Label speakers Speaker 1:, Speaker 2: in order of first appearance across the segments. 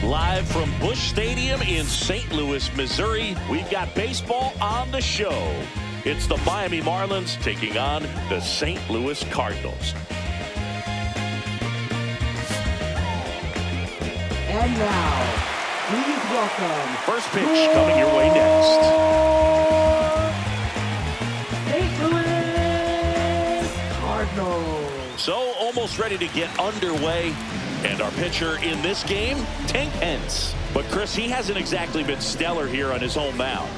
Speaker 1: Live from Busch Stadium in St. Louis, Missouri, we've got baseball on the show. It's the Miami Marlins taking on the St. Louis Cardinals.
Speaker 2: And now, please welcome...
Speaker 1: First pitch coming your way next.
Speaker 2: St. Louis Cardinals.
Speaker 1: So, almost ready to get underway. And our pitcher in this game, Tank Hence. But, Chris, he hasn't exactly been stellar here on his home mound.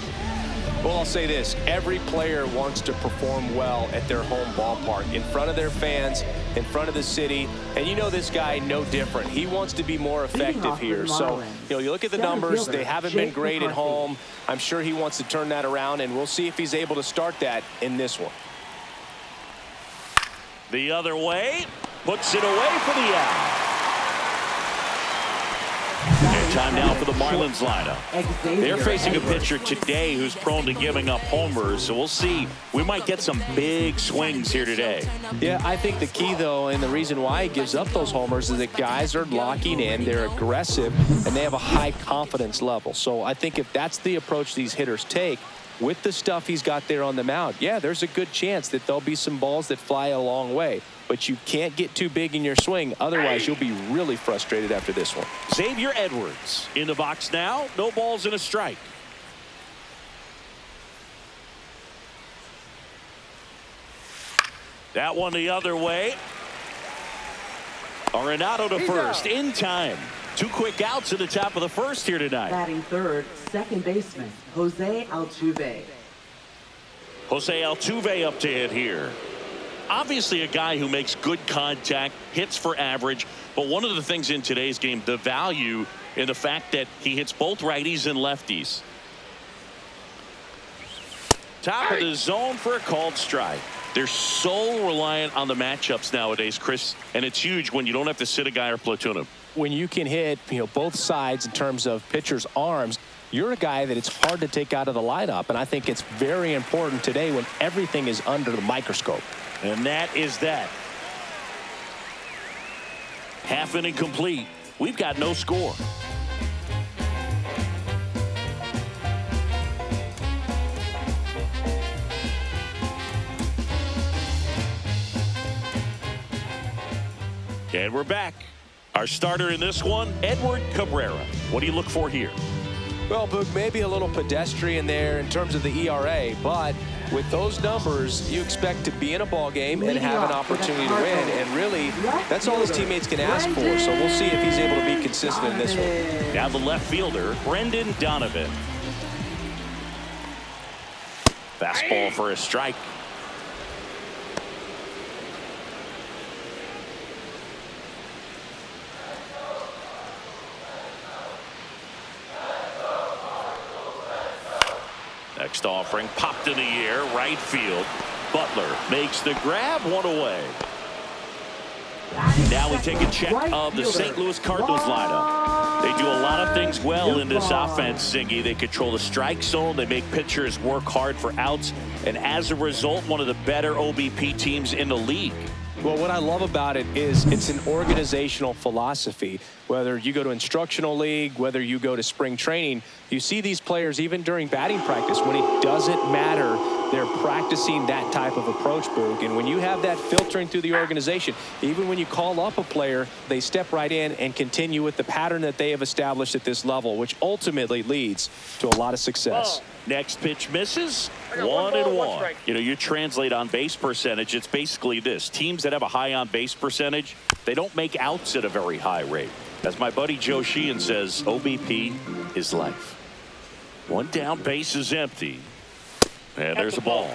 Speaker 3: Well, I'll say this. Every player wants to perform well at their home ballpark, in front of their fans, in front of the city. And you know this guy no different. He wants to be more effective here. So, you look at the numbers. They haven't been great at home. I'm sure he wants to turn that around, and we'll see if he's able to start that in this one.
Speaker 1: The other way, puts it away for the out. And time now for the Marlins lineup. They're facing a pitcher today who's prone to giving up homers, so we'll see. We might get some big swings here today.
Speaker 3: Yeah, I think the key, though, and the reason why he gives up those homers is that guys are locking in, they're aggressive, and they have a high confidence level. So I think if that's the approach these hitters take, with the stuff he's got there on the mound, yeah, there's a good chance that there'll be some balls that fly a long way. But you can't get too big in your swing. Otherwise, you'll be really frustrated after this one.
Speaker 1: Xavier Edwards in the box now. No balls and a strike. That one the other way. Arenado to first in time. 2 quick outs at the top of the first here tonight.
Speaker 2: Batting third, second baseman, Jose Altuve.
Speaker 1: Jose Altuve up to hit here. Obviously a guy who makes good contact, hits for average, but one of the things in today's game, the value in the fact that he hits both righties and lefties. Top of the zone for a called strike. They're so reliant on the matchups nowadays, Chris, and it's huge when you don't have to sit a guy or platoon him.
Speaker 3: When you can hit, both sides in terms of pitchers' arms, you're a guy that it's hard to take out of the lineup, and I think it's very important today when everything is under the microscope.
Speaker 1: And that is that. Half inning complete. We've got no score. And we're back. Our starter in this one, Edward Cabrera. What do you look for here?
Speaker 3: Well, Boog, maybe a little pedestrian there in terms of the ERA, but with those numbers, you expect to be in a ball game and have an opportunity to win. And really, that's all his teammates can ask for. So we'll see if he's able to be consistent in this one.
Speaker 1: Now the left fielder, Brendan Donovan. Fastball for a strike. Next offering popped in the air, right field. Butler makes the grab, one away. Now we take a check of the St. Louis Cardinals lineup. They do a lot of things well in this offense, Zingy. They control the strike zone. They make pitchers work hard for outs. And as a result, one of the better OBP teams in the league.
Speaker 3: Well, what I love about it is it's an organizational philosophy. Whether you go to instructional league, whether you go to spring training, you see these players even during batting practice. When it doesn't matter, they're practicing that type of approach, Boog. And when you have that filtering through the organization, even when you call up a player, they step right in and continue with the pattern that they have established at this level, which ultimately leads to a lot of success.
Speaker 1: Next pitch misses. 1-1. You translate on base percentage. It's basically this. Teams that have a high on base percentage, they don't make outs at a very high rate. As my buddy Joe Sheehan says, OBP is life. One down, base is empty. And there's a ball.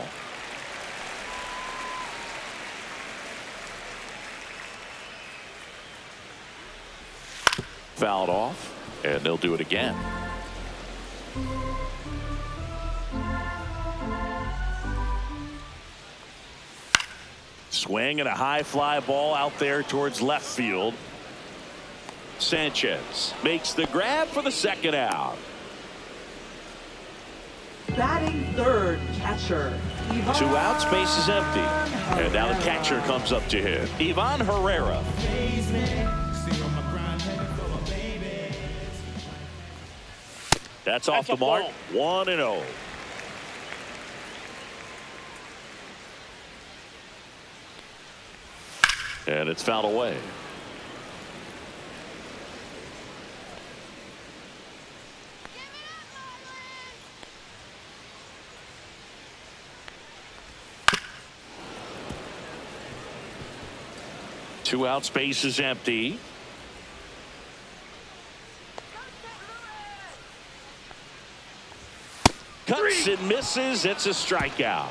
Speaker 1: Fouled off, and they'll do it again. Swing and a high fly ball out there towards left field. Sanchez makes the grab for the second out.
Speaker 2: Batting third, catcher.
Speaker 1: 2 outs, base is empty. And now the catcher comes up to hit. Ivan Herrera. That's off the mark. 1-0. And it's fouled away. Two out, space is empty. Cuts and misses. It's a strikeout.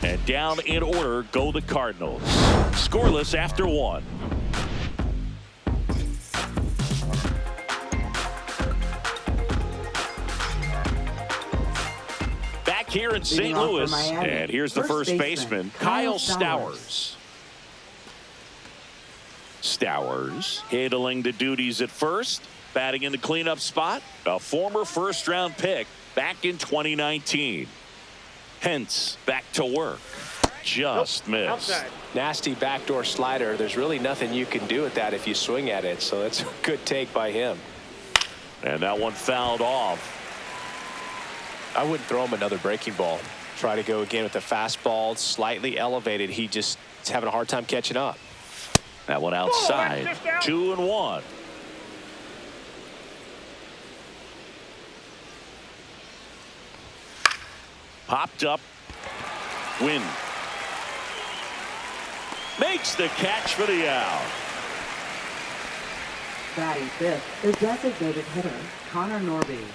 Speaker 1: And down in order go the Cardinals. Scoreless after one. Back here in St. Louis. And here's the first baseman, Kyle Stowers. Stowers handling the duties at first, batting in the cleanup spot, a former first-round pick back in 2019. Hence, back to work. Just missed.
Speaker 4: Outside.
Speaker 3: Nasty backdoor slider. There's really nothing you can do with that if you swing at it, so that's a good take by him.
Speaker 1: And that one fouled off.
Speaker 3: I wouldn't throw him another breaking ball. Try to go again with the fastball, slightly elevated. He just is having a hard time catching up.
Speaker 1: That one outside. 2-1. Popped up. Win. Makes the catch for the out.
Speaker 2: Batting fifth, the designated hitter, Connor Norby.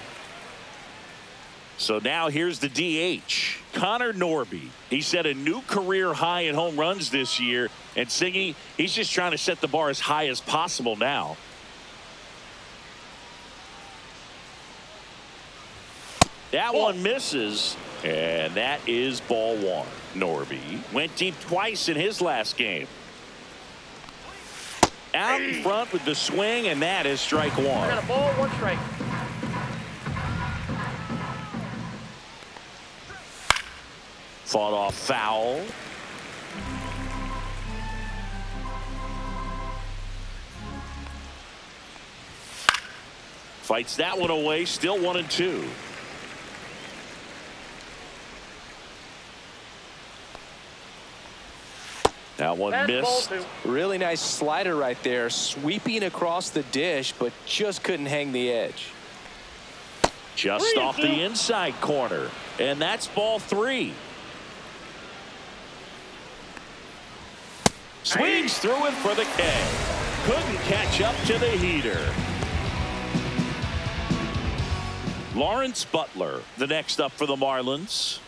Speaker 1: So now here's the DH, Connor Norby. He set a new career high in home runs this year. And Singy, he's just trying to set the bar as high as possible now. That one misses. And that is ball one. Norby went deep twice in his last game. Out in front with the swing, and that is strike one.
Speaker 4: Got a ball, one strike.
Speaker 1: Fought off foul. Fights that one away, still 1-2. That one missed.
Speaker 3: Really nice slider right there, sweeping across the dish, but just couldn't hang the edge.
Speaker 1: Just off the inside corner, and that's ball three. Swings through it for the K. Couldn't catch up to the heater. Lawrence Butler, the next up for the Marlins.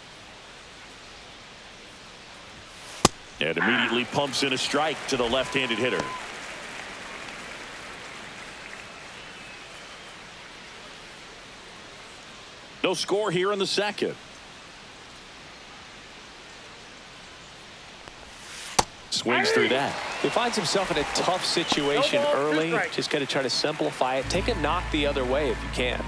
Speaker 1: And immediately pumps in a strike to the left-handed hitter. No score here in the second. Swings through that.
Speaker 3: He finds himself in a tough situation early. Just got to try to simplify it. Take a knock the other way if you can.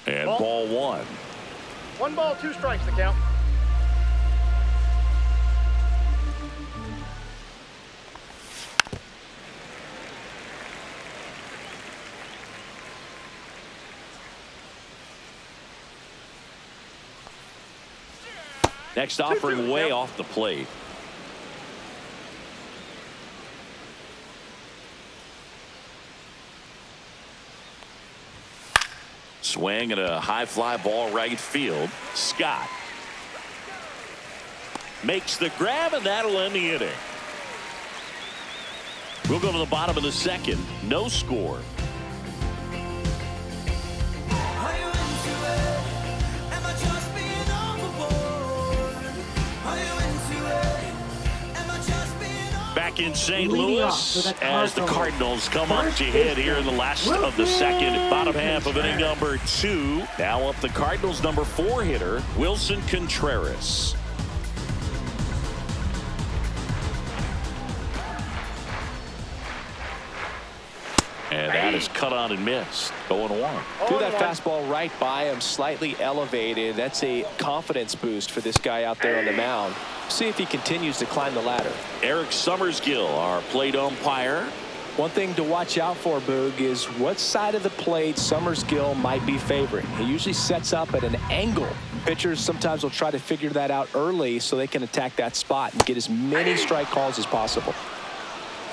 Speaker 1: And ball one.
Speaker 4: 1 ball, 2 strikes, the count.
Speaker 1: Next offering way off the plate. Swing and a high fly ball right field. Scott makes the grab, and that'll end the inning. We'll go to the bottom of the second. No score. Back in St. Louis as the Cardinals come up to hit here in the last of the second, bottom half of inning number 2. Now up the Cardinals number 4 hitter, Wilson Contreras. And that is cut on and missed. 0-1.
Speaker 3: Threw that fastball right by him, slightly elevated. That's a confidence boost for this guy out there on the mound. See if he continues to climb the ladder.
Speaker 1: Eric Summersgill, our plate umpire.
Speaker 3: One thing to watch out for, Boog, is what side of the plate Summersgill might be favoring. He usually sets up at an angle. Pitchers sometimes will try to figure that out early so they can attack that spot and get as many strike calls as possible.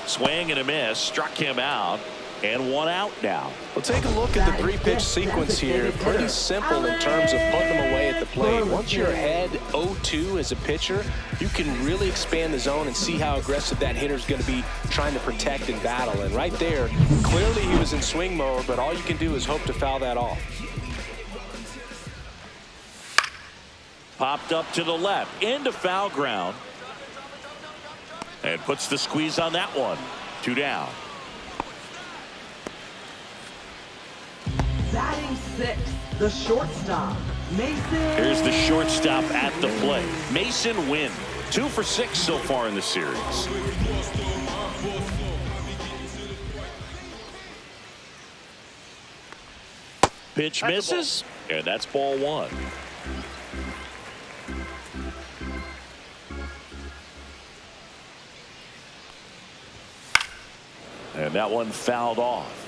Speaker 1: Swing and a miss, struck him out, and 1 out now.
Speaker 3: Well, take a look at the 3-pitch sequence here. Pretty simple in terms of putting them away at the plate. Once you're ahead 0-2 as a pitcher, you can really expand the zone and see how aggressive that hitter's going to be trying to protect and battle. And right there, clearly he was in swing mode, but all you can do is hope to foul that off.
Speaker 1: Popped up to the left, into foul ground. And puts the squeeze on that one. 2 down.
Speaker 2: Batting 6, the shortstop, Mason.
Speaker 1: Here's the shortstop at the plate. Mason Wynn. 2 for 6 so far in the series. Pitch misses, and that's ball 1. And that one fouled off.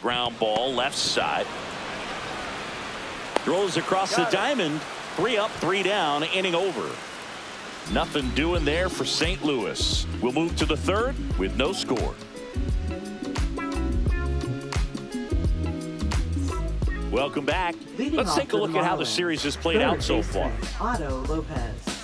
Speaker 1: Ground ball left side. Throws across the diamond. 3 up, 3 down, inning over. Nothing doing there for St. Louis. We'll move to the 3rd with no score. Welcome back. Let's take a look at how the series has played out so far.
Speaker 2: Otto Lopez.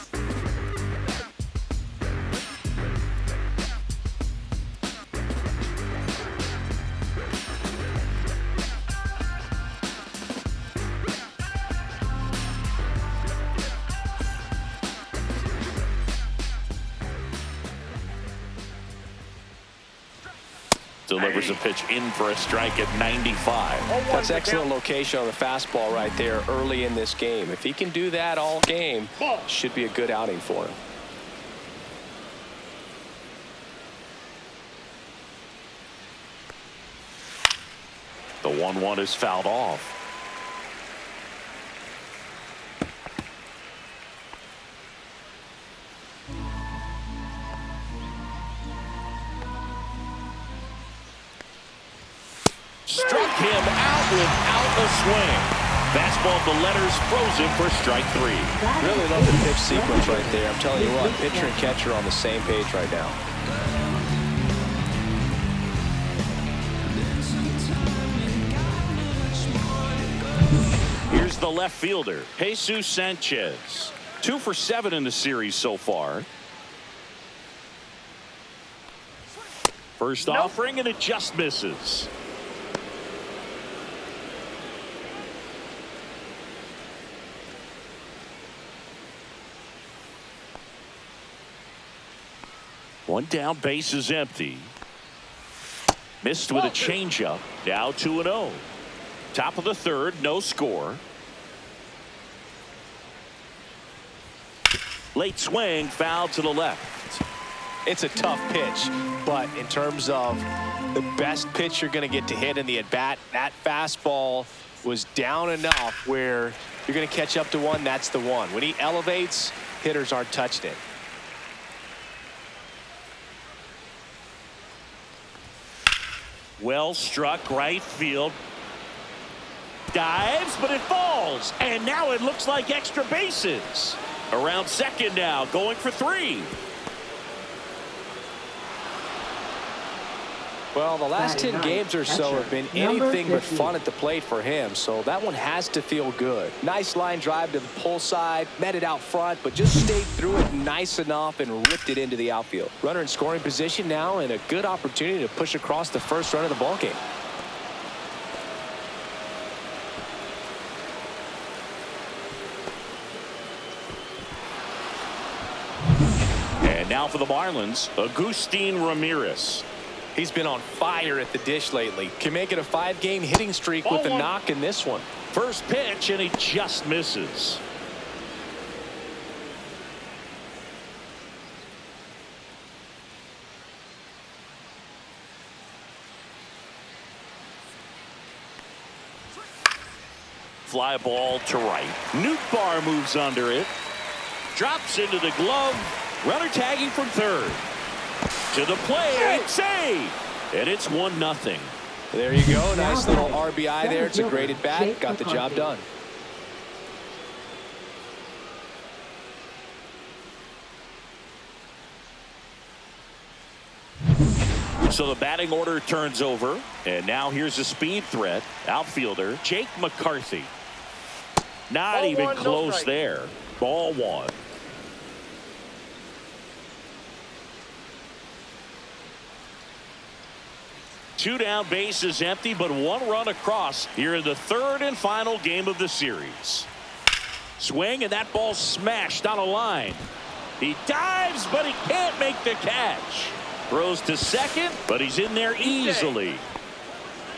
Speaker 1: Delivers a pitch in for a strike at 95.
Speaker 3: That's excellent location on the fastball right there early in this game. If he can do that all game, should be a good outing for him.
Speaker 1: The 1-1 is fouled off. Struck him out without a swing. Fastball the letters, frozen for strike 3.
Speaker 3: Really love the pitch sequence right there. I'm telling you what, pitcher and catcher on the same page right now.
Speaker 1: Here's the left fielder, Jesus Sanchez. 2 for 7 in the series so far. First offering, and it just misses. One down, base is empty. Missed with a changeup. Now 2-0. Top of the 3rd, no score. Late swing, foul to the left.
Speaker 3: It's a tough pitch, but in terms of the best pitch you're going to get to hit in the at-bat, that fastball was down enough where you're going to catch up to one. That's the one. When he elevates, hitters aren't touched it.
Speaker 1: Well struck, right field. Dives, but it falls. And now it looks like extra bases. Around second now, going for 3.
Speaker 3: Well, the last 10 games or so have been anything but fun at the plate for him, so that one has to feel good. Nice line drive to the pull side, met it out front, but just stayed through it nice enough and ripped it into the outfield. Runner in scoring position now, and a good opportunity to push across the first run of the ballgame.
Speaker 1: And now for the Marlins, Agustin Ramirez.
Speaker 3: He's been on fire at the dish lately. Can make it a 5-game hitting streak with a knock in this one.
Speaker 1: First pitch, and he just misses. fly ball to right. Newtbar moves under it. Drops into the glove. Runner tagging from third. To the plate. Save. And it's 1-0.
Speaker 3: There you go. Nice little RBI there. It's a great at bat. Got the job done.
Speaker 1: So the batting order turns over. And now here's a speed threat. Outfielder Jake McCarthy. Not
Speaker 4: Ball
Speaker 1: even
Speaker 4: one, no
Speaker 1: close
Speaker 4: strike.
Speaker 1: there. Ball one. Two down, bases empty, but one run across here in the third and final game of the series. Swing, and that ball smashed on a line. He dives, but he can't make the catch. Throws to second, but he's in there easily.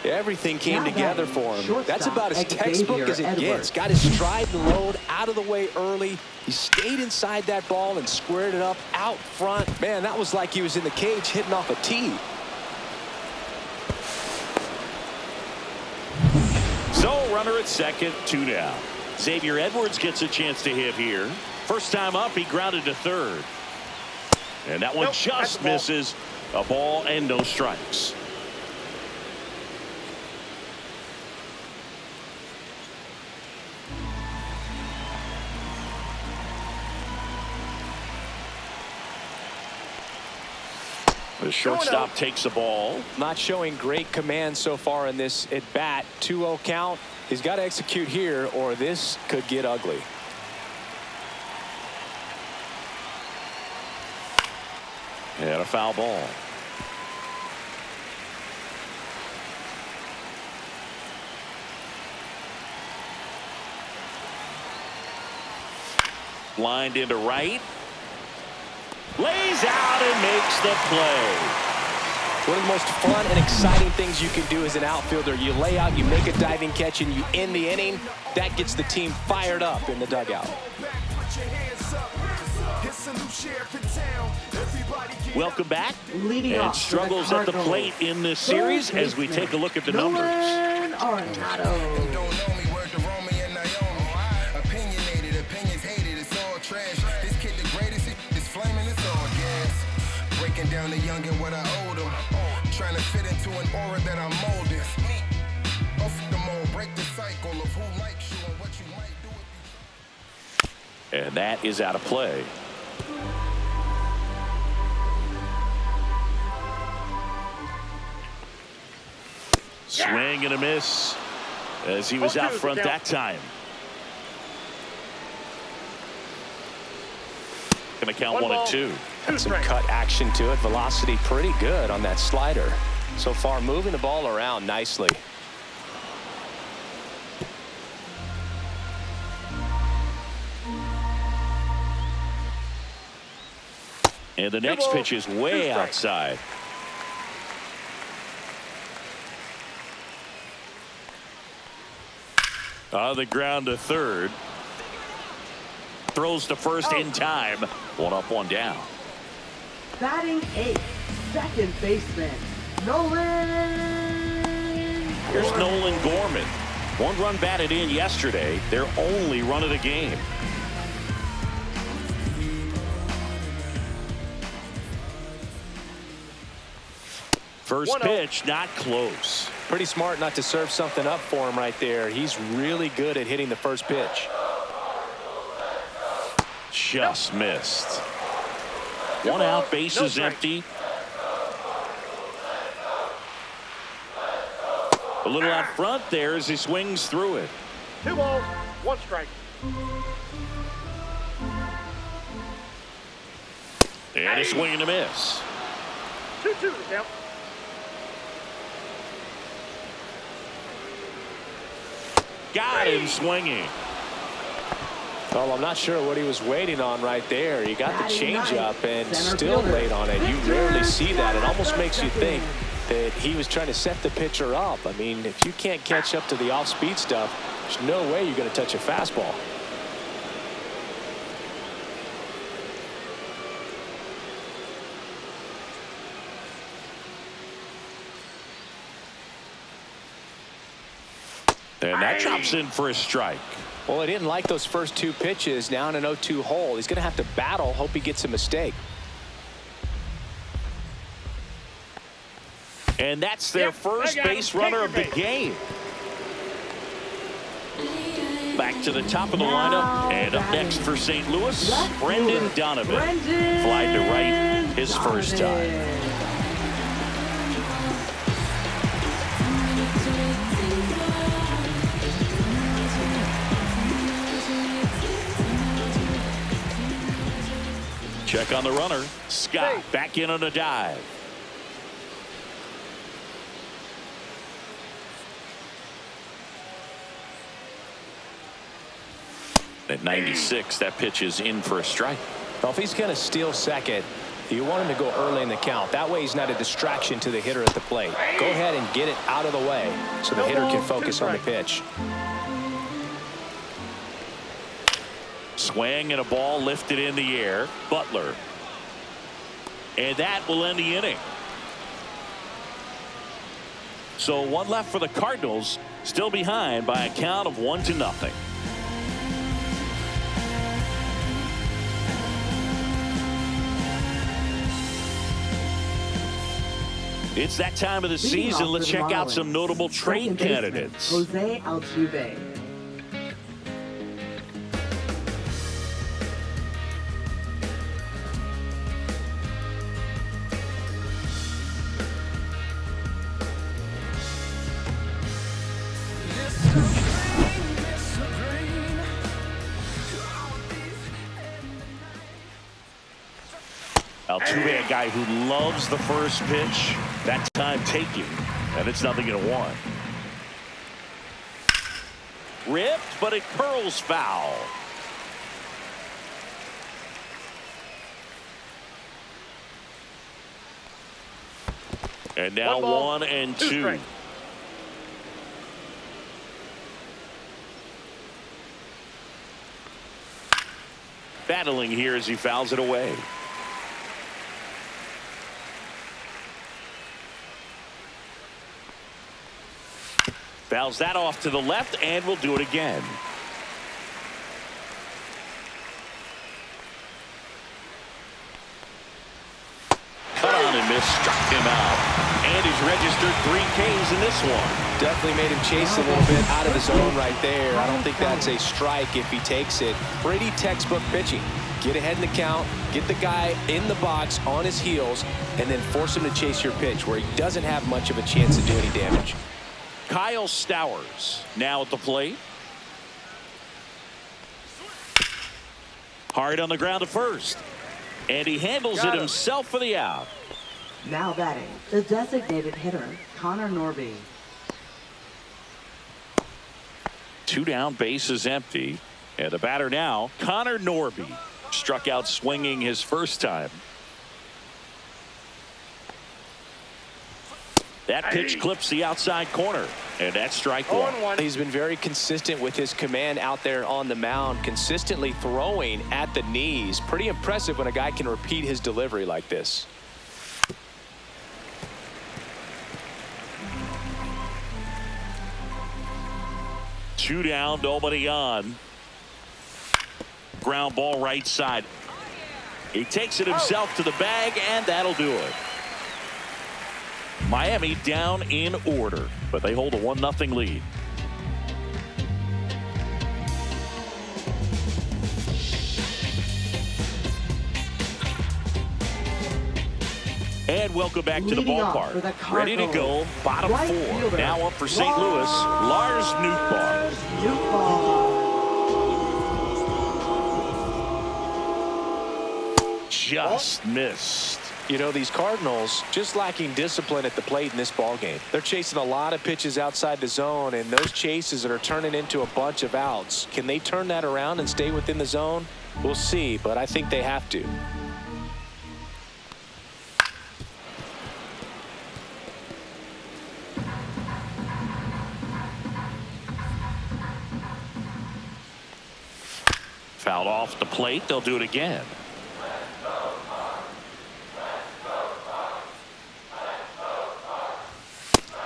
Speaker 3: Everything came
Speaker 2: Now
Speaker 3: together
Speaker 2: batting,
Speaker 3: for him.
Speaker 2: shortstop
Speaker 3: That's about as
Speaker 2: Xavier
Speaker 3: textbook as it
Speaker 2: Edwards.
Speaker 3: gets. Got his stride and load out of the way early. He stayed inside that ball and squared it up out front. Man, that was like he was in the cage hitting off a tee.
Speaker 1: So runner at second, 2 down. Xavier Edwards gets a chance to hit here. First time up, he grounded to third. And that one
Speaker 4: Nope,
Speaker 1: just
Speaker 4: that's a ball.
Speaker 1: misses. A ball and no strikes. The shortstop takes the ball.
Speaker 3: Not showing great command so far in this at bat. 2-0 count. He's got to execute here or this could get ugly.
Speaker 1: And a foul ball. Lined into right. Lays out and makes the play.
Speaker 3: One of the most fun and exciting things you can do as an outfielder. You lay out, you make a diving catch, and you end the inning. That gets the team fired up in the dugout.
Speaker 1: Welcome back.
Speaker 2: Leading
Speaker 1: And
Speaker 2: off for the
Speaker 1: struggles at the
Speaker 2: Cardinals.
Speaker 1: plate in this series
Speaker 2: Third
Speaker 1: as we
Speaker 2: baseman,
Speaker 1: take a look at the numbers.
Speaker 2: Nolan Arenado.
Speaker 5: Don't know me, word to Romy and Naomi. Opinionated, opinions hated, it's all trash. This kid the greatest, it's flaming, it's all gas. Breaking down the young and what I owed him. Trying to fit into an aura that I'm molding. Off the mold, break the cycle of who likes you and what you might do if you.
Speaker 1: And that is out of play. Swing and a miss as he was out front that time. Going to count 1-2.
Speaker 3: Got some cut action to it. Velocity pretty good on that slider. So far moving the ball around nicely.
Speaker 1: And the next pitch is way outside. On the ground to third. Throws to first in time. 1 up, 1 down.
Speaker 2: Batting 8th, second baseman, Nolan.
Speaker 1: Here's Nolan Gorman. 1 run batted in yesterday. Their only run of the game. First pitch, not close.
Speaker 3: Pretty smart not to serve something up for him right there. He's really good at hitting the first pitch.
Speaker 1: Just missed. 1 out, bases empty. A little out front there as he swings through it.
Speaker 4: 2 balls, 1 strike.
Speaker 1: And a swing and a miss.
Speaker 4: 2-2 the count.
Speaker 1: Got him swinging.
Speaker 3: Well, I'm not sure what he was waiting on right there. He got the changeup and
Speaker 2: Center
Speaker 3: still
Speaker 2: fielder,
Speaker 3: late on it. You
Speaker 2: Victor
Speaker 3: rarely see that. It almost makes you think
Speaker 2: Second.
Speaker 3: that he was trying to set the pitcher up. I mean, if you can't catch up to the off-speed stuff, there's no way you're going to touch a fastball.
Speaker 1: And that drops in for a strike.
Speaker 3: Well, he didn't like those first two pitches. Now in an 0-2 hole. He's going to have to battle. Hope he gets a mistake.
Speaker 1: And that's their first base runner of the game. Back to the top of the lineup. And up next for St. Louis, Brendan Donovan. Flied to right his first time. Check on the runner. Scott back in on a dive. At 96, that pitch is in for a strike.
Speaker 3: Well, if he's going to steal second, you want him to go early in the count. That way he's not a distraction to the hitter at the plate. Go ahead and get it out of the way so the hitter can focus on the pitch.
Speaker 1: Swing and a ball lifted in the air. Butler. And that will end the inning. So one left for the Cardinals. Still behind by a count of 1-0. It's that time of the season. Let's check out some notable trade candidates.
Speaker 2: Jose Altuve.
Speaker 1: Altuve, a guy who loves the first pitch, that time taking, and it's 0-1. Ripped, but it curls foul. And now 1-2. Battling here as he fouls it away. Fouls that off to the left, and will do it again. Cut on and missed, struck him out. And he's registered 3 Ks in this one.
Speaker 3: Definitely made him chase a little bit out of his zone right there. I don't think that's a strike if he takes it. Pretty textbook pitching. Get ahead in the count, get the guy in the box on his heels, and then force him to chase your pitch where he doesn't have much of a chance to do any damage.
Speaker 1: Kyle Stowers now at the plate. Hard on the ground to first. And he handles it himself for the out.
Speaker 2: Now batting, the designated hitter, Connor Norby.
Speaker 1: 2 down, base is empty. And the batter now, Connor Norby. Struck out swinging his first time. That pitch clips the outside corner, and that's strike one.
Speaker 3: He's been very consistent with his command out there on the mound, consistently throwing at the knees. Pretty impressive when a guy can repeat his delivery like this.
Speaker 1: Two down, nobody on. Ground ball right side. He takes it himself to the bag, and that'll do it. Miami down in order, but they hold a 1-0 lead. And welcome back to the ballpark. Ready to go, bottom 4. Now up for St. Louis, Lars Nootbaar. Just missed.
Speaker 3: You know, these Cardinals just lacking discipline at the plate in this ballgame. They're chasing a lot of pitches outside the zone, and those chases that are turning into a bunch of outs. Can they turn that around and stay within the zone? We'll see, but I think they have to.
Speaker 1: Fouled off the plate. They'll do it again.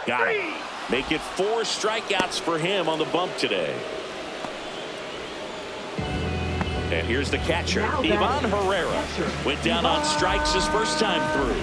Speaker 1: Got it. Make it 4 strikeouts for him on the bump today. And here's the catcher, Ivan Herrera. Went down on strikes his first time through.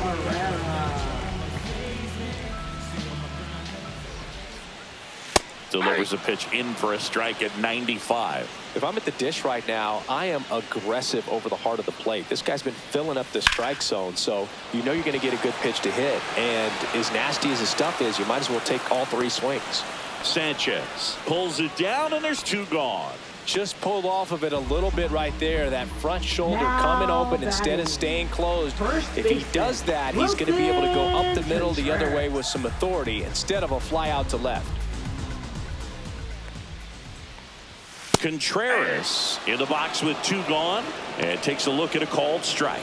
Speaker 1: Delivers a pitch in for a strike at 95.
Speaker 3: If I'm at the dish right now, I am aggressive over the heart of the plate. This guy's been filling up the strike zone, so you know you're going to get a good pitch to hit. And as nasty as his stuff is, you might as well take all 3 swings.
Speaker 1: Sanchez pulls it down, and there's 2 gone.
Speaker 3: Just pulled off of it a little bit right there. That front shoulder coming open instead of staying closed. If he does that, he's going to be able to go up the middle the other way with some authority instead of a fly out to left.
Speaker 1: Contreras in the box with 2 gone and takes a look at a called strike.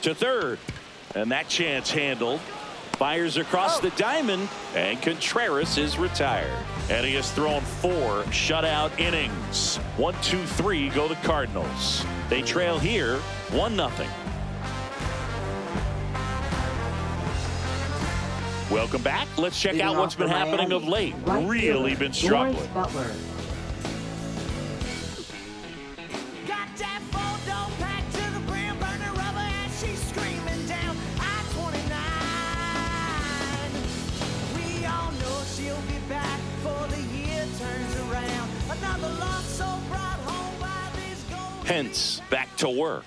Speaker 1: To third, and that chance handled. Fires across the diamond, and Contreras is retired. And he has thrown 4 shutout innings. 1, 2, 3 go the Cardinals. They trail here 1-0. Welcome back. Let's check out what's been happening of late. Really been struggling. Hence back to work.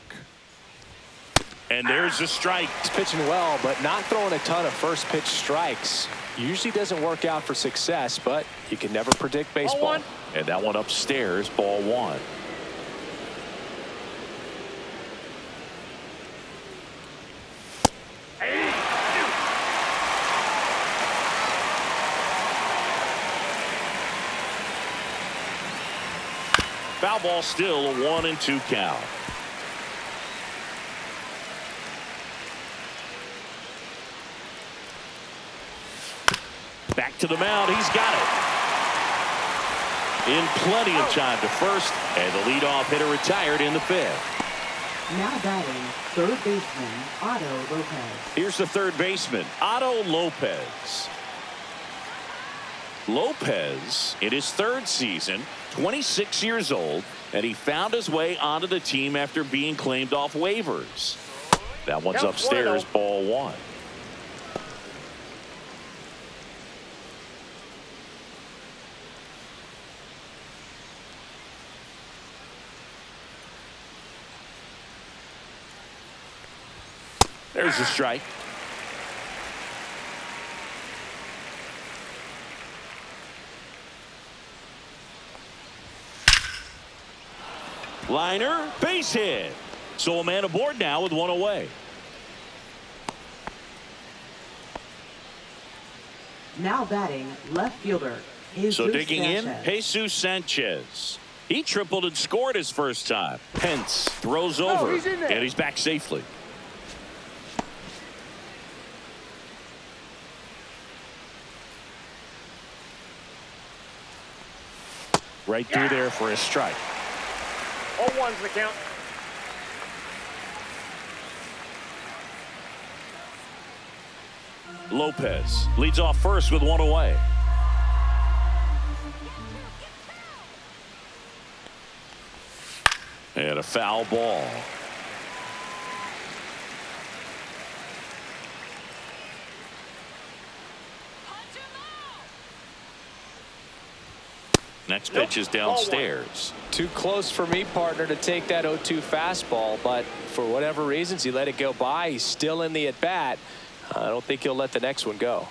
Speaker 1: And there's a strike.
Speaker 3: He's pitching well, but not throwing a ton of first pitch strikes. Usually doesn't work out for success, but you can never predict baseball.
Speaker 1: And that one upstairs, ball 1. Foul ball, still a 1-2 count. Back to the mound. He's got it. In plenty of time to first, and the leadoff hitter retired in the 5th.
Speaker 2: Now batting, third baseman Otto Lopez.
Speaker 1: Here's the third baseman, Otto Lopez. Lopez, in his 3rd season, 26 years old, and he found his way onto the team after being claimed off waivers. That one's upstairs, ball 1. There's a strike. Liner, base hit. So a man aboard now with 1 away.
Speaker 2: Now batting, left fielder.
Speaker 1: So digging in, Jesus Sanchez. He tripled and scored his first time. Pence throws over, and he's back safely. Right through there for a strike.
Speaker 4: 0-1's the count.
Speaker 1: Lopez leads off first with 1 away. And a foul ball. Next pitch is downstairs.
Speaker 3: Too close for me, partner, to take that 0-2 fastball, but for whatever reasons, he let it go by. He's still in the at-bat. I don't think he'll let the next one go.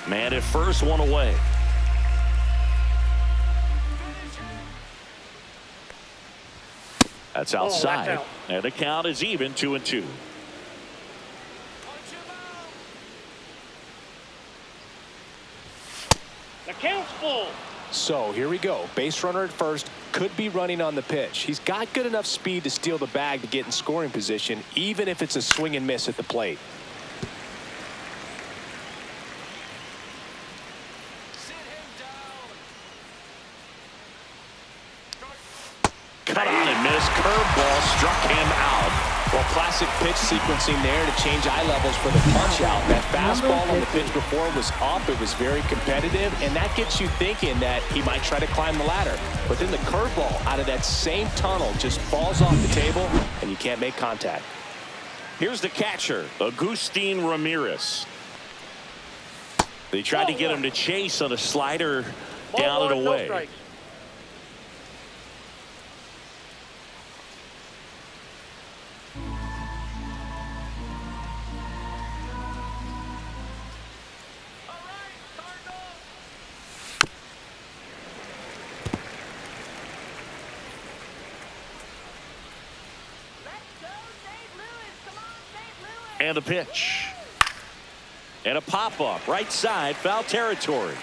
Speaker 1: Man at first, 1 away. That's outside. And the count is even, 2-2.
Speaker 4: The count's full.
Speaker 3: So here we go. Base runner at first, could be running on the pitch. He's got good enough speed to steal the bag to get in scoring position, even if it's a swing and miss at the plate. classic pitch sequencing there to change eye levels for the punch out. That fastball on the pitch before was up. It was very competitive, and that gets you thinking that he might try to climb the ladder. But then the curveball out of that same tunnel just falls off the table, and you can't make contact.
Speaker 1: Here's the catcher, Agustin Ramirez. They tried to get him to chase on a slider down and away.
Speaker 4: No
Speaker 1: And the pitch. And a pop-up, right side, foul territory.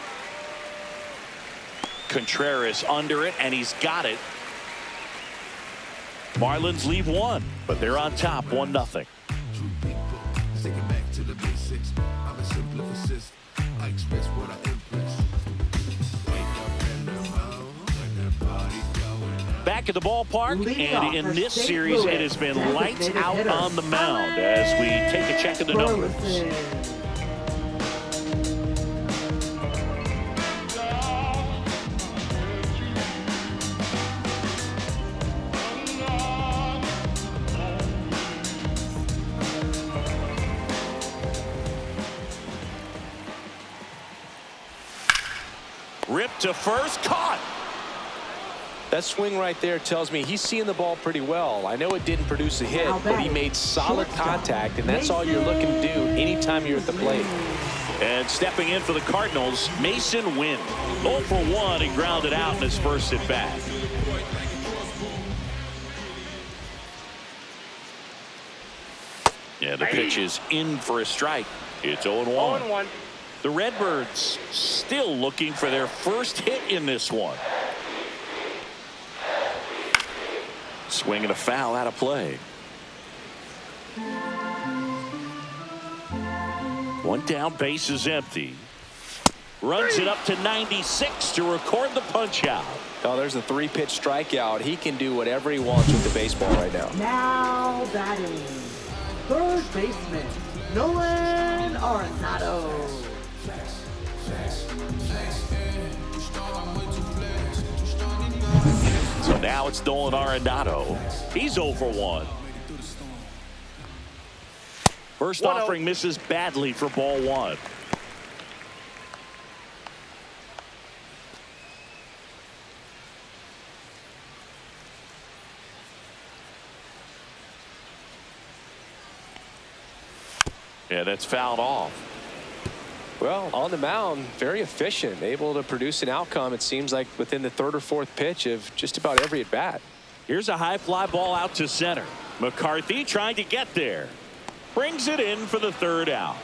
Speaker 1: Contreras under it, and he's got it. Marlins leave one, but they're on top, 1-0. Back at the ballpark, and in this series, it has been lights out on the mound as we take a check of the numbers. Ripped to first, caught.
Speaker 3: That swing right there tells me he's seeing the ball pretty well. I know it didn't produce a hit, but he made solid contact, and that's all you're looking to do anytime you're at the plate.
Speaker 1: And stepping in for the Cardinals, Mason Wynn. 0 for 1, he grounded out in his first at bat. Yeah, the pitch is in for a strike. It's 0-1.
Speaker 4: 0-1.
Speaker 1: The Redbirds still looking for their first hit in this one. Swing and a foul out of play. One down, base is empty. Runs it up to 96 to record the punch out.
Speaker 3: Oh, there's a 3-pitch strikeout. He can do whatever he wants with the baseball right now.
Speaker 2: Now batting, third baseman, Nolan Arenado.
Speaker 1: So now it's Nolan Arenado. He's 0 for 1. First offering misses badly for ball 1. Yeah, that's fouled off.
Speaker 3: Well, on the mound, very efficient, able to produce an outcome, it seems like, within the 3rd or 4th pitch of just about every at-bat.
Speaker 1: Here's a high fly ball out to center. McCarthy trying to get there. Brings it in for the 3rd out.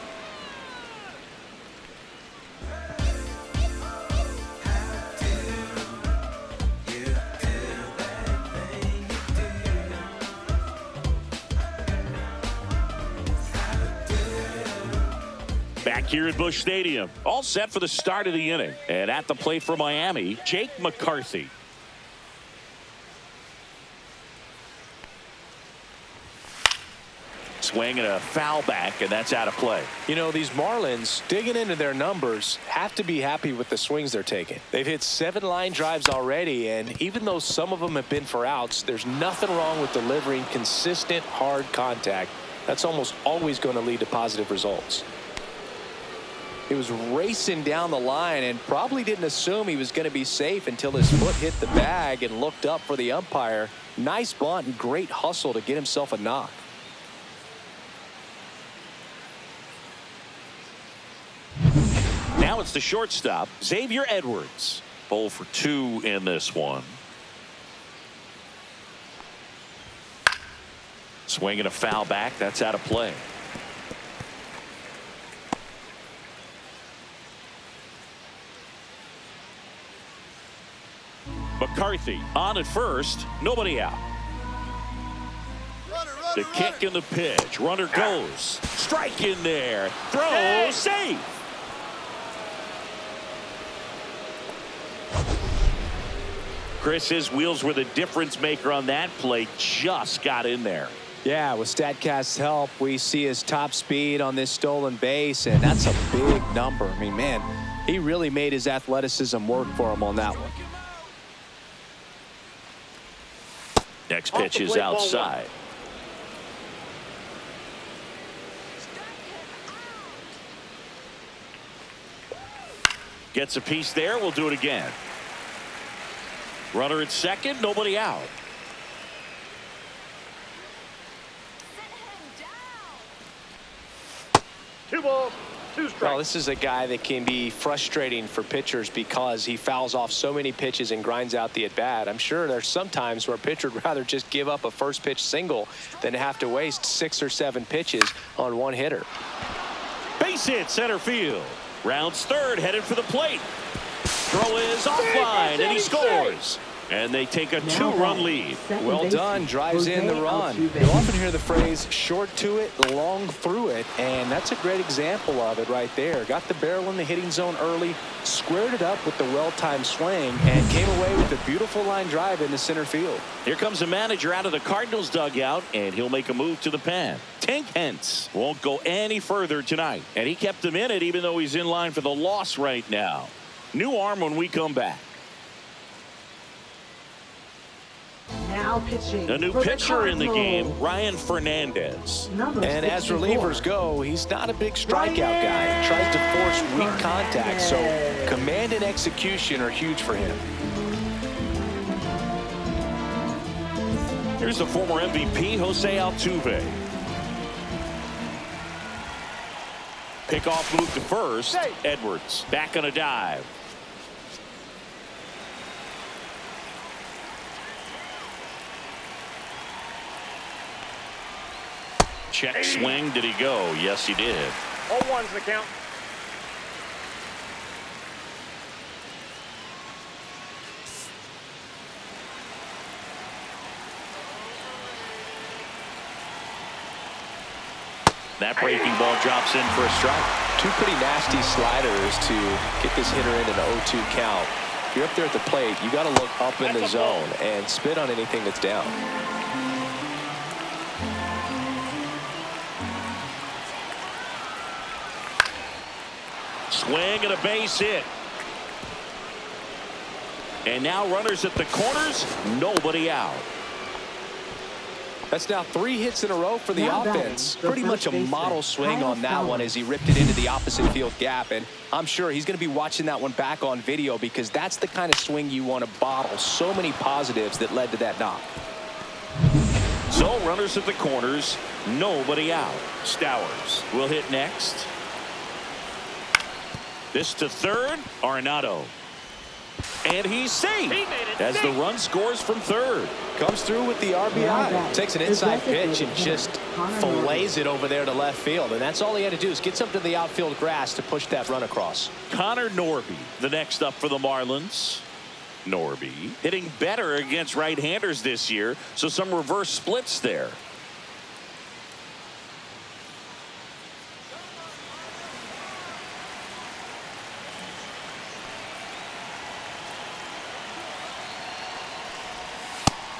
Speaker 1: Back here at Busch Stadium, all set for the start of the inning. And at the plate for Miami, Jake McCarthy. Swing and a foul back, and that's out of play.
Speaker 3: You know, these Marlins, digging into their numbers, have to be happy with the swings they're taking. They've hit 7 line drives already, and even though some of them have been for outs, there's nothing wrong with delivering consistent, hard contact. That's almost always going to lead to positive results. He was racing down the line and probably didn't assume he was going to be safe until his foot hit the bag and looked up for the umpire. Nice bunt and great hustle to get himself a knock.
Speaker 1: Now it's the shortstop, Xavier Edwards. 0 for 2 in this one. Swing and a foul back. That's out of play. McCarthy on at first. Nobody out. The kick and the pitch. Runner goes. Strike in there. Throw. Safe. Chris, his wheels were the difference maker on that play. Just got in there.
Speaker 3: Yeah, with StatCast's help, we see his top speed on this stolen base, and that's a big number. I mean, man, he really made his athleticism work for him on that one.
Speaker 1: Next pitch is outside. Gets a piece there. We'll do it again. Runner at second, nobody out.
Speaker 4: Two balls, two strikes.
Speaker 3: Well, this is a guy that can be frustrating for pitchers because he fouls off so many pitches and grinds out the at-bat. I'm sure there's some times where a pitcher would rather just give up a first pitch single than have to waste 6 or 7 pitches on one hitter.
Speaker 1: Base hit, center field. Rounds third, headed for the plate. Throw is offline, and he scores. And they take a 2-run lead.
Speaker 3: Well done, drives in the run. You'll often hear the phrase short to it, long through it, and that's a great example of it right there. Got the barrel in the hitting zone early, squared it up with the well-timed swing, and came away with a beautiful line drive into center field.
Speaker 1: Here comes the manager out of the Cardinals dugout, and he'll make a move to the pen. Tank Hentz won't go any further tonight, and he kept him in it even though he's in line for the loss right now. New arm when we come back.
Speaker 2: Now pitching.
Speaker 1: A new pitcher in the game, Ryan Fernandez.
Speaker 3: And as relievers go, he's not a big strikeout guy. He tries to force weak contact, so command and execution are huge for him.
Speaker 1: Here's the former MVP, Jose Altuve. Pickoff move to first. Edwards back on a dive. Check swing. Did he go? Yes, he did.
Speaker 4: 0-1's the count.
Speaker 3: That breaking ball drops in for a strike. Two pretty nasty sliders to get this hitter in an 0-2 count. If you're up there at the plate, you got to look up in the zone and spit on anything that's down.
Speaker 1: Swing and a base hit. And now runners at the corners, nobody out.
Speaker 3: That's now 3 hits in a row for the offense. Pretty much a model swing on that one as he ripped it into the opposite field gap. And I'm sure he's going to be watching that one back on video because that's the kind of swing you want to bottle. So many positives that led to that knock.
Speaker 1: So runners at the corners, nobody out. Stowers will hit next. This to third, Arenado. And he's safe as the run scores from third.
Speaker 3: Comes through with the RBI. Takes an inside pitch and just fillets it over there to left field. And that's all he had to do is get something to the outfield grass to push that run across.
Speaker 1: Connor Norby, the next up for the Marlins. Norby hitting better against right-handers this year, so some reverse splits there.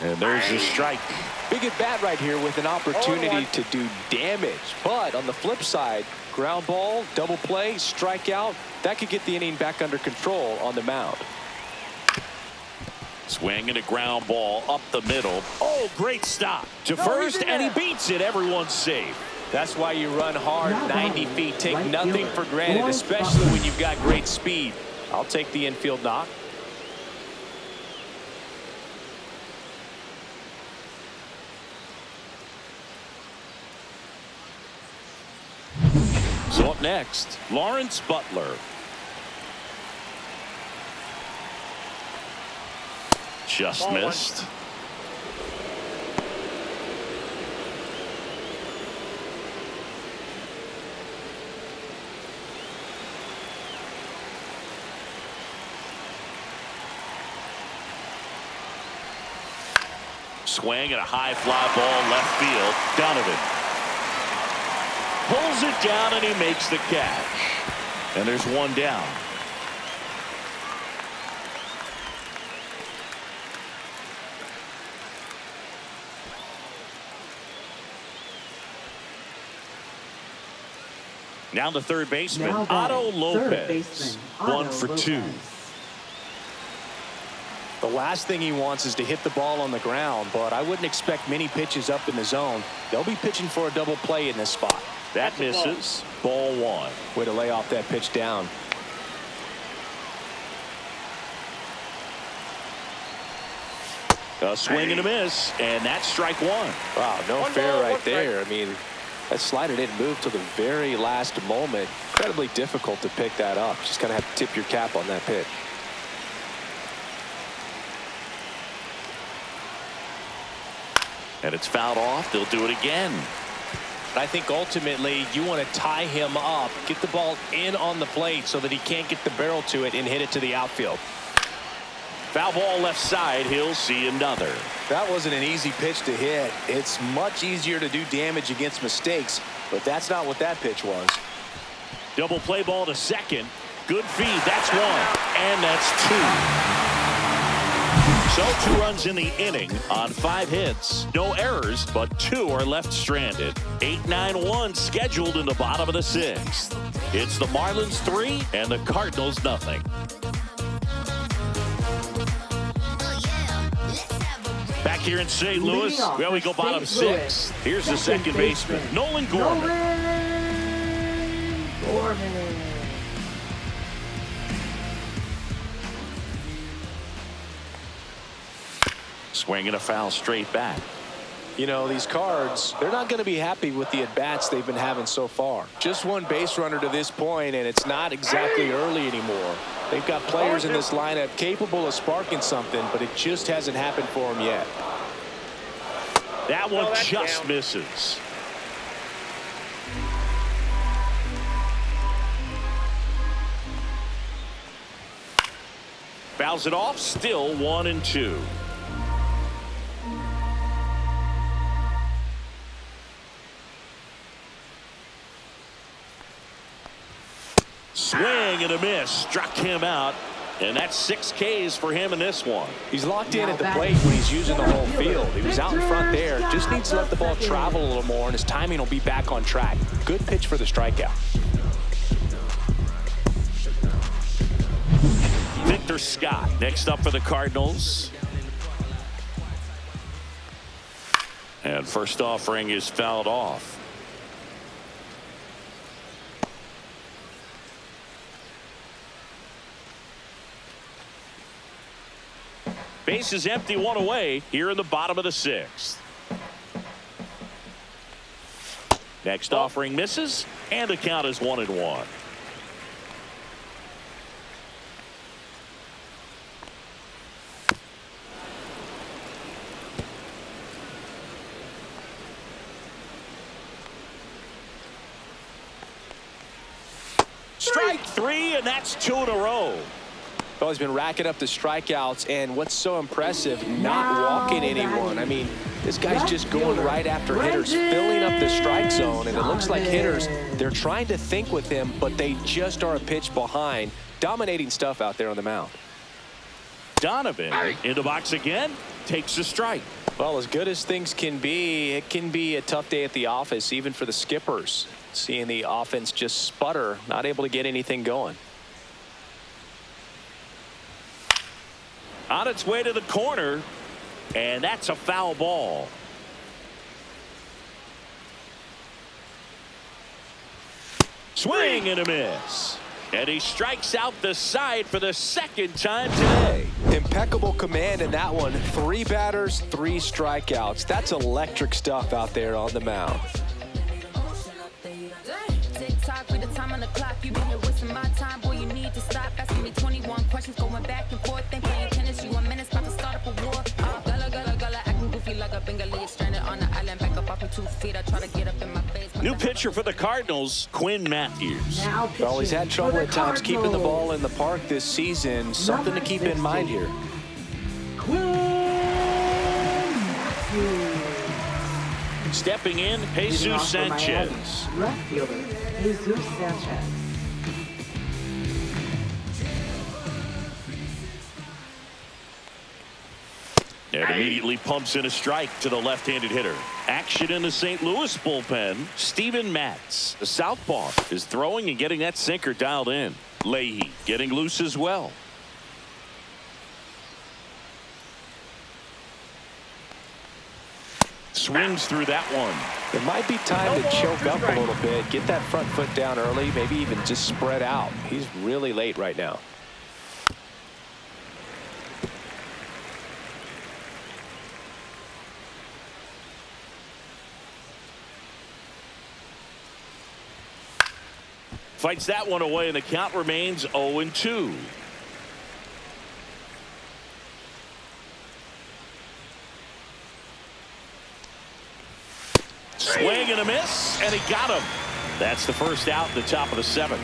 Speaker 1: And there's the strike.
Speaker 3: Big at bat right here with an opportunity to do damage. But on the flip side, ground ball, double play, strikeout, that could get the inning back under control on the mound.
Speaker 1: Swing and a ground ball up the middle. Oh, great stop to first, and he beats it. Everyone's safe.
Speaker 3: That's why you run hard 90 feet. Take nothing for granted, especially when you've got great speed. I'll take the infield knock.
Speaker 1: So up next, Lawrence Butler. Just missed. Swing and a high fly ball left field. Donovan pulls it down and he makes the catch. And there's one down. Now the third baseman,
Speaker 2: Now
Speaker 1: Otto
Speaker 2: batting,
Speaker 1: Lopez.
Speaker 2: third baseman, Otto
Speaker 1: 1 for 2.
Speaker 2: Lopez.
Speaker 3: The last thing he wants is to hit the ball on the ground, but I wouldn't expect many pitches up in the zone. They'll be pitching for a double play in this spot.
Speaker 1: That misses. Ball 1.
Speaker 3: Way to lay off that pitch down.
Speaker 1: A swing and a miss, and that's strike 1.
Speaker 3: Wow, no
Speaker 4: One
Speaker 3: fair
Speaker 4: ball,
Speaker 3: right
Speaker 4: one strike.
Speaker 3: there. I mean, that slider didn't move till the very last moment. Incredibly difficult to pick that up. Just kind of have to tip your cap on that pitch.
Speaker 1: And it's fouled off. They'll do it again.
Speaker 3: I think ultimately you want to tie him up, get the ball in on the plate so that he can't get the barrel to it and hit it to the outfield.
Speaker 1: Foul ball left side. He'll see another.
Speaker 3: That wasn't an easy pitch to hit. It's much easier to do damage against mistakes, but that's not what that pitch was.
Speaker 1: Double play ball to second. Good feed. That's 1. And that's 2. So 2 runs in the inning on 5 hits. No errors, but 2 are left stranded. 8-9-1 scheduled in the bottom of the 6th. It's the Marlins 3 and the Cardinals nothing. Back here in St. Louis, well, we go bottom 6. Here's the second baseman, Nolan Gorman.
Speaker 2: Gorman.
Speaker 1: Swinging a foul straight back.
Speaker 3: You know, these Cards, they're not going to be happy with the at-bats they've been having so far. Just one base runner to this point, and it's not exactly early anymore. They've got players in this lineup capable of sparking something, but it just hasn't happened for them yet.
Speaker 1: That one just misses. Fouls it off, still 1-2. Swing and a miss, struck him out, and that's 6 Ks for him in this one.
Speaker 3: He's locked in at the plate when he's using the whole field. He was out in front there, just needs to let the ball travel a little more, and his timing will be back on track. Good pitch for the strikeout.
Speaker 1: Victor Scott next up for the Cardinals. And first offering is fouled off. Base is empty, 1 away here in the bottom of the 6th. Next offering misses, and the count is 1-1. Strike 3, and that's 2 in a row.
Speaker 3: Well, he's been racking up the strikeouts, and what's so impressive, not walking anyone. I mean, this guy's just going right after hitters, filling up the strike zone, and it looks like hitters, they're trying to think with him, but they just are a pitch behind. Dominating stuff out there on the mound.
Speaker 1: Donovan in the box again, takes a strike.
Speaker 3: Well, as good as things can be, it can be a tough day at the office, even for the skippers. Seeing the offense just sputter, not able to get anything going.
Speaker 1: On its way to the corner, and that's a foul ball. Swing and a miss. And he strikes out the side for the 2nd time today.
Speaker 3: Impeccable command in that one. 3 batters, 3 strikeouts. That's electric stuff out there on the mound.
Speaker 6: Tick-tock with the time on the clock. You been here wasting my time, boy. You need to stop asking me 21 questions, going back and forth. Ain't playing tennis. You a menace, about to start up a war. Gullah, acting goofy like a Bengali. Stranded on the island, back up off with 2 feet. I try to get up in my face.
Speaker 1: New pitcher for the Cardinals, Quinn Matthews.
Speaker 3: Well, he's had trouble at times keeping the ball in the park this season. Something to keep in mind here.
Speaker 1: Stepping in, Jesus Sanchez.
Speaker 2: Left fielder, Jesus Sanchez.
Speaker 1: And immediately pumps in a strike to the left-handed hitter. Action in the St. Louis bullpen. Steven Matz, the southpaw, is throwing and getting that sinker dialed in. Leahy getting loose as well. Swings through that one.
Speaker 3: It might be time to choke up a little bit, get that front foot down early, maybe even just spread out. He's really late right now.
Speaker 1: Fights that one away, and the count remains 0-2. Swing and a miss, and he got him. That's the first out in the top of the 7th.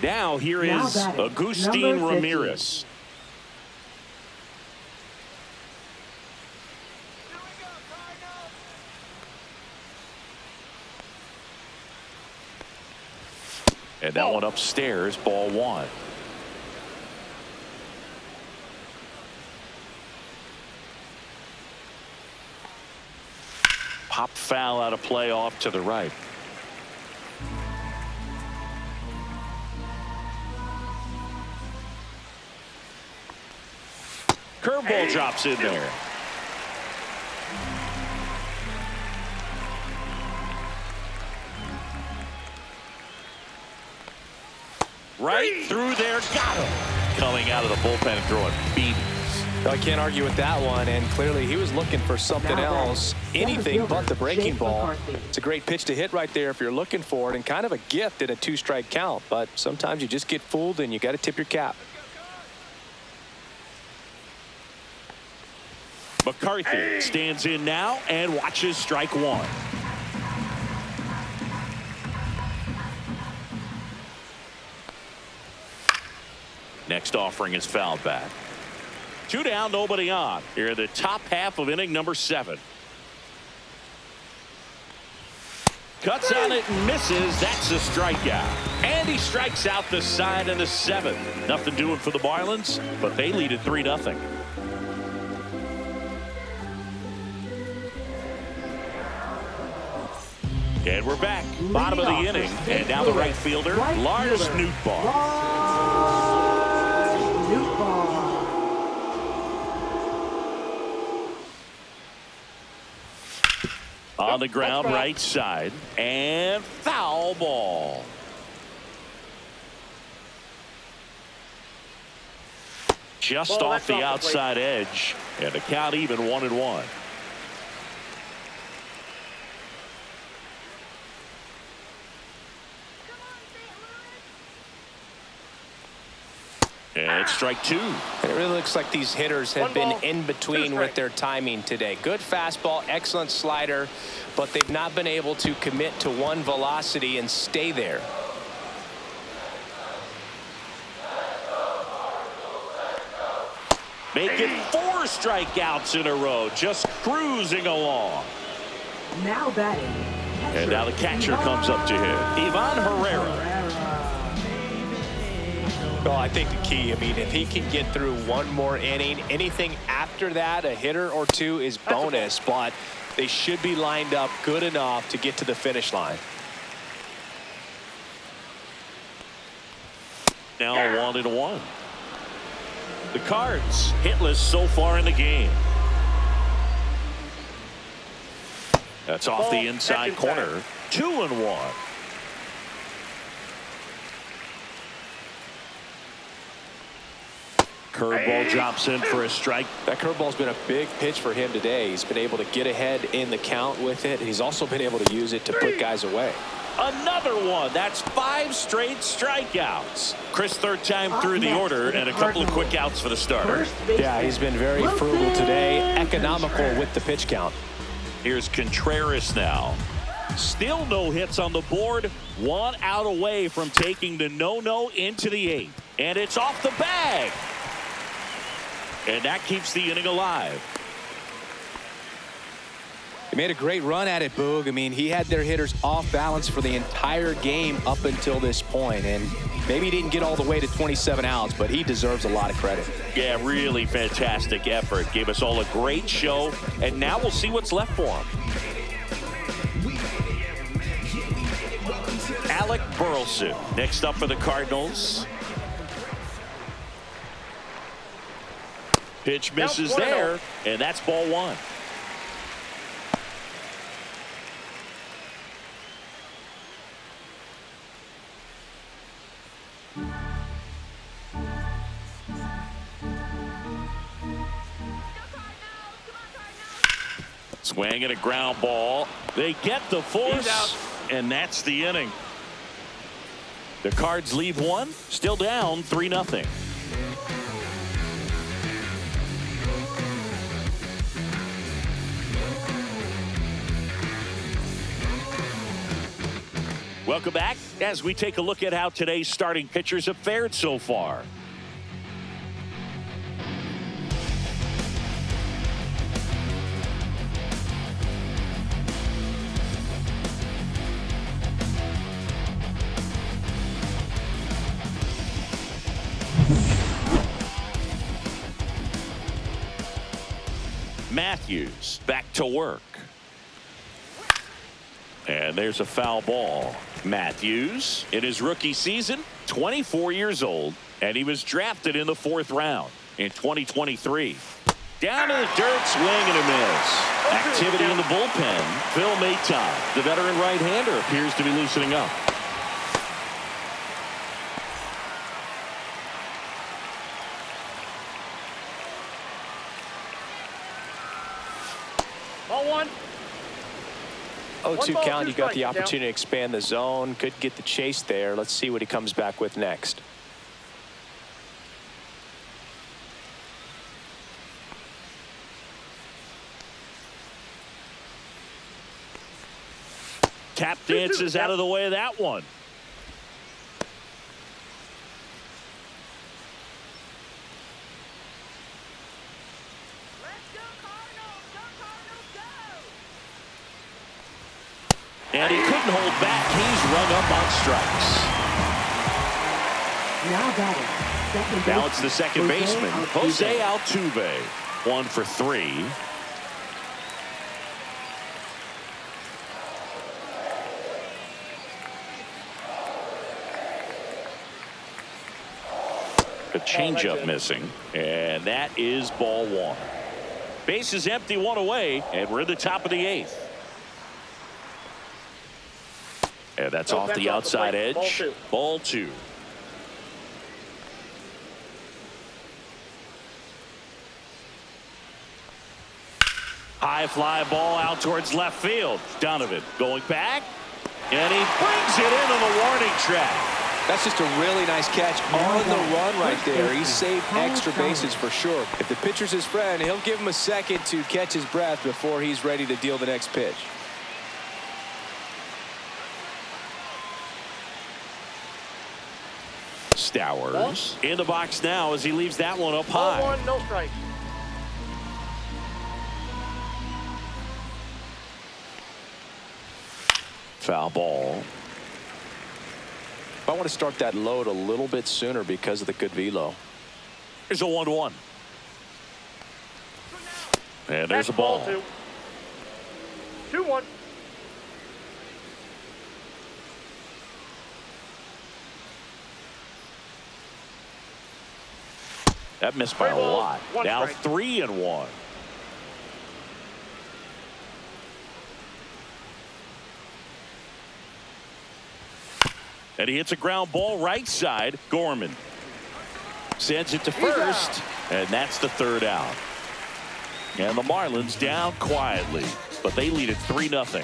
Speaker 1: Now here is Agustin Ramirez. And that one upstairs, ball 1. Pop foul out of play off to the right. Curveball drops in there. Right through there, got him. Coming out of the bullpen and throwing beatings.
Speaker 3: I can't argue with that one, and clearly he was looking for something else, anything but the breaking ball. It's a great pitch to hit right there if you're looking for it, and kind of a gift in a 2-strike count, but sometimes you just get fooled and you got to tip your cap.
Speaker 1: McCarthy stands in now and watches strike 1. Next offering is fouled back. 2 down, nobody on. Here in the top half of inning number 7. Cuts on it and misses. That's a strikeout. And he strikes out the side in the 7th. Nothing doing for the Marlins, but they lead at 3-0. And we're back. Bottom of the inning. And now the right fielder, Lars Nootbaar. On the ground, right side, and foul ball. Just off the outside edge, and the count even 1-1. And strike 2.
Speaker 3: It really looks like these hitters have been in between with their timing today. Good fastball, excellent slider, but they've not been able to commit to one velocity and stay there.
Speaker 1: Making 4 strikeouts in a row, just cruising along.
Speaker 2: Now batting.
Speaker 1: And now the catcher comes up to him, Ivan Herrera.
Speaker 3: Well, I think the key, I mean, if he can get through one more inning, anything after that, a hitter or 2 is bonus, but they should be lined up good enough to get to the finish line.
Speaker 1: Now 1-1. The Cards hitless so far in the game. That's off the inside corner. 2-1. Curveball drops in for a strike.
Speaker 3: That curveball's been a big pitch for him today. He's been able to get ahead in the count with it. He's also been able to use it to put guys away.
Speaker 1: Another one. That's 5 straight strikeouts. Chris, 3rd time through the order, and a couple of quick outs for the starter.
Speaker 3: Yeah, he's been very frugal today, economical with the pitch count.
Speaker 1: Here's Contreras now. Still no hits on the board. 1 out away from taking the no-no into the 8th. And it's off the bag. And that keeps the inning alive.
Speaker 3: He made a great run at it, Boog. I mean, he had their hitters off balance for the entire game up until this point, and maybe he didn't get all the way to 27 outs, but he deserves a lot of credit.
Speaker 1: Yeah, really fantastic effort. Gave us all a great show, and now we'll see what's left for him. Alec Burleson next up for the Cardinals. Pitch misses there, and that's ball one. Swing and a ground ball. They get the force, and that's the inning. The Cards leave one, still down 3-0. Welcome back as we take a look at how today's starting pitchers have fared so far. Matthews back to work. And there's a foul ball. Matthews, in his rookie season, 24 years old, and he was drafted in the 4th round in 2023. Down to the dirt, swing and a miss. Activity in the bullpen. Phil Maton, the veteran right-hander, appears to be loosening up.
Speaker 4: Ball one.
Speaker 3: 0-2 count. You got the opportunity to expand the zone. Could get the chase there. Let's see what he comes back with next.
Speaker 1: Tap dances out of the way of that one. And he couldn't hold back. He's rung up on strikes.
Speaker 2: Now batting.
Speaker 1: Now it's the second baseman, Jose Altuve. 1 for 3. A changeup missing, and that is ball one. Base is empty, one away, and we're in the top of the 8th. And that's off the outside edge. Ball two. High fly ball out towards left field. Donovan going back, and he brings it in on the warning track.
Speaker 3: That's just a really nice catch on the run right there. He saved extra bases for sure. If the pitcher's his friend, he'll give him a second to catch his breath before he's ready to deal the next pitch.
Speaker 1: Stowers in the box now as he leaves that one up high.
Speaker 4: Ball one, no strike.
Speaker 1: Foul ball.
Speaker 3: I want to start that load a little bit sooner because of the good velo.
Speaker 1: Here's a 1-1. And there's a ball.
Speaker 4: 2-1.
Speaker 1: That missed by a lot. Now 3-1. And he hits a ground ball right side. Gorman sends it to first, and that's the 3rd out. And the Marlins down quietly, but they lead it 3-0.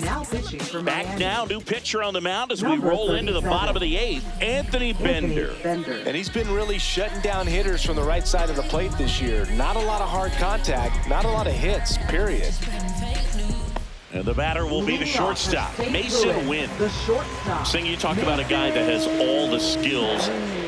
Speaker 2: Now pitching for
Speaker 1: Back
Speaker 2: Miami.
Speaker 1: now, new pitcher on the mound as we
Speaker 2: Number
Speaker 1: roll into the
Speaker 2: 37.
Speaker 1: bottom of the 8th. Anthony Bender.
Speaker 3: And he's been really shutting down hitters from the right side of the plate this year. Not a lot of hard contact, not a lot of hits, period.
Speaker 1: And the batter will be the shortstop, Mason Wynn.
Speaker 2: The shortstop.
Speaker 1: Sing, you talk about a guy that has all the skills.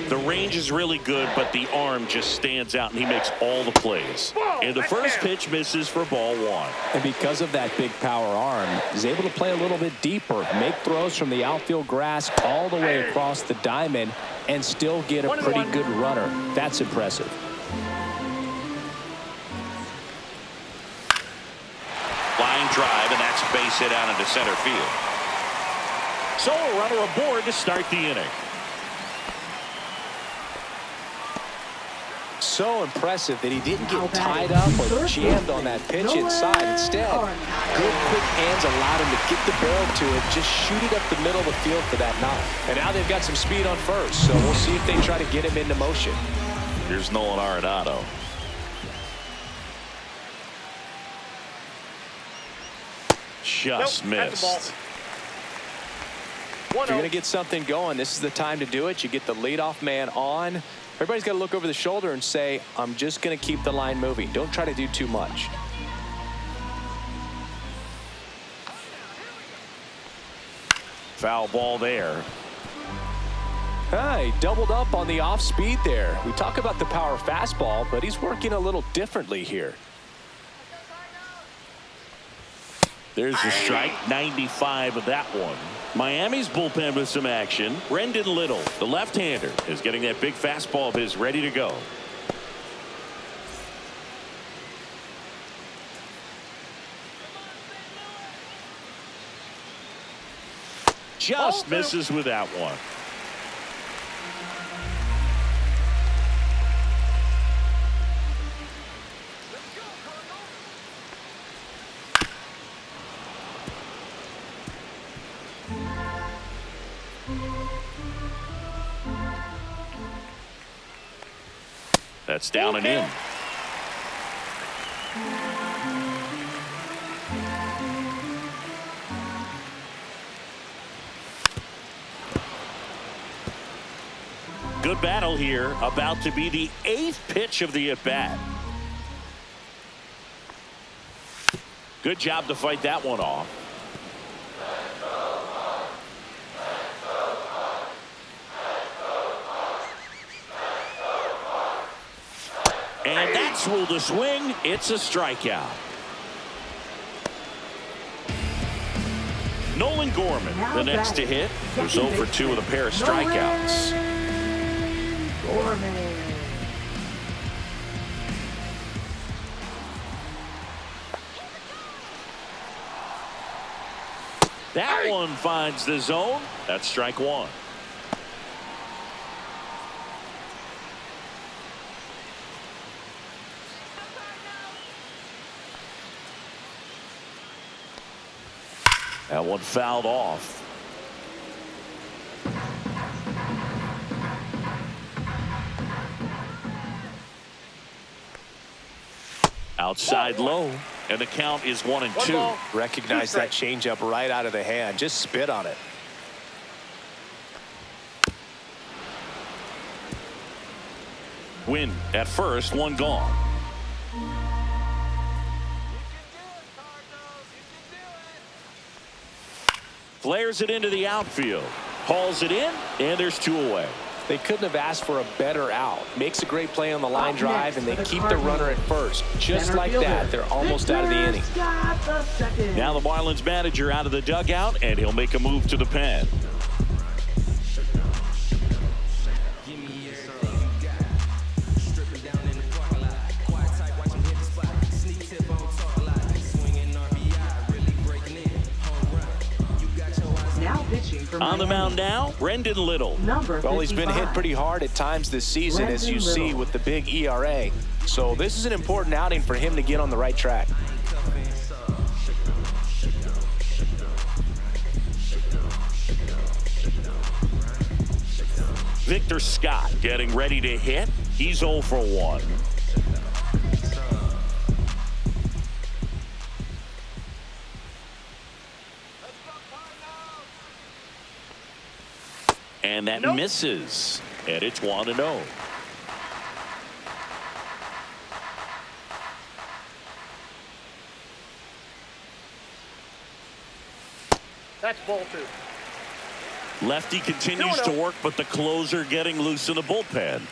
Speaker 1: The range is really good, but the arm just stands out, and he makes all the plays. And the first pitch misses for ball one.
Speaker 3: And because of that big power arm, he's able to play a little bit deeper, make throws from the outfield grass all the way across the diamond, and still get a pretty good runner. That's impressive.
Speaker 1: Line drive, and that's a base hit out into center field. So a runner aboard to start the inning.
Speaker 3: So impressive that he didn't get tied up or jammed on that pitch inside. Instead, good quick hands allowed him to get the barrel to it, just shoot it up the middle of the field for that knock. And now they've got some speed on first, so we'll see if they try to get him into motion.
Speaker 1: Here's Nolan Arenado. Just missed.
Speaker 3: If you're going to get something going, this is the time to do it. You get the leadoff man on. Everybody's got to look over the shoulder and say, I'm just going to keep the line moving. Don't try to do too much.
Speaker 1: Foul ball there.
Speaker 3: He doubled up on the off speed there. We talk about the power fastball, but he's working a little differently here.
Speaker 1: There's a strike, 95 of that one. Miami's bullpen with some action. Brendan Little, the left-hander, is getting that big fastball of his ready to go. Just misses with that one. That's down and in. Good battle here. About to be the 8th pitch of the at-bat. Good job to fight that one off. And that's ruled a swing. It's a strikeout. Nolan Gorman, the next to hit, was 0 for 2 with a pair of strikeouts.
Speaker 2: Gorman.
Speaker 1: That one finds the zone. That's strike one. That one fouled off. Outside low, and the count is 1-2.
Speaker 3: Recognize that changeup right out of the hand. Just spit on it.
Speaker 1: Win at first, one gone. Flares it into the outfield. Hauls it in, and there's 2 away.
Speaker 3: They couldn't have asked for a better out. Makes a great play on the line drive, and they keep the runner at first. Just like that, they're almost out of the inning.
Speaker 1: Now the Marlins manager out of the dugout, and he'll make a move to the pen. On the mound now, Brendan Little.
Speaker 3: Well, he's been hit pretty hard at times this season, as you see with the big ERA. So this is an important outing for him to get on the right track.
Speaker 1: Victor Scott getting ready to hit. He's 0 for 1. And that misses. And it's 1-0.
Speaker 4: That's ball 2.
Speaker 1: Lefty continues to work, but the closer getting loose in the bullpen.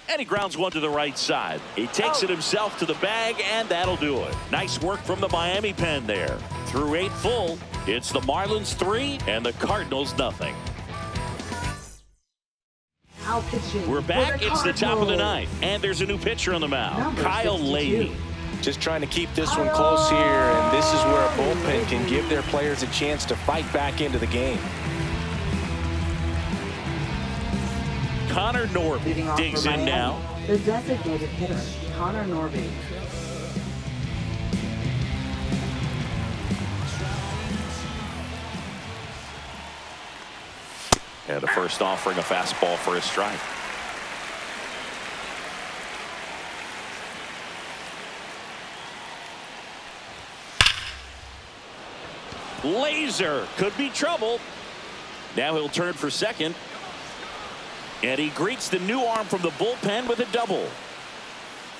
Speaker 1: And he grounds one to the right side. He takes it himself to the bag, and that'll do it. Nice work from the Miami pen there. Through 8 full, it's the Marlins 3 and the Cardinals nothing. We're back. It's the top of the 9th, and there's a new pitcher on the mound, Kyle Lady.
Speaker 3: Just trying to keep this one close here, and this is where a bullpen can give their players a chance to fight back into the game.
Speaker 1: Connor Norby digs in now.
Speaker 2: The designated hitter, Connor Norby.
Speaker 1: And the first offering a fastball for a strike. Laser could be trouble. Now he'll turn for second. And he greets the new arm from the bullpen with a double.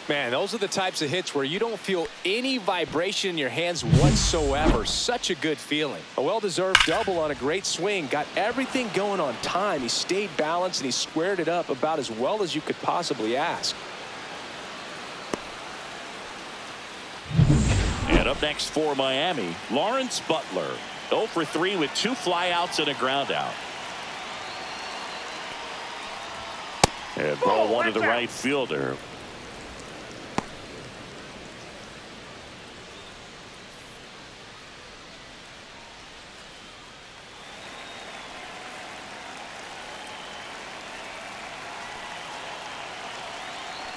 Speaker 3: Man, those are the types of hits where you don't feel any vibration in your hands whatsoever. Such a good feeling. A well-deserved double on a great swing. Got everything going on time. He stayed balanced and he squared it up about as well as you could possibly ask.
Speaker 1: And up next for Miami, Lawrence Butler. 0 for 3 with 2 flyouts and a ground out. And ball one to the right fielder.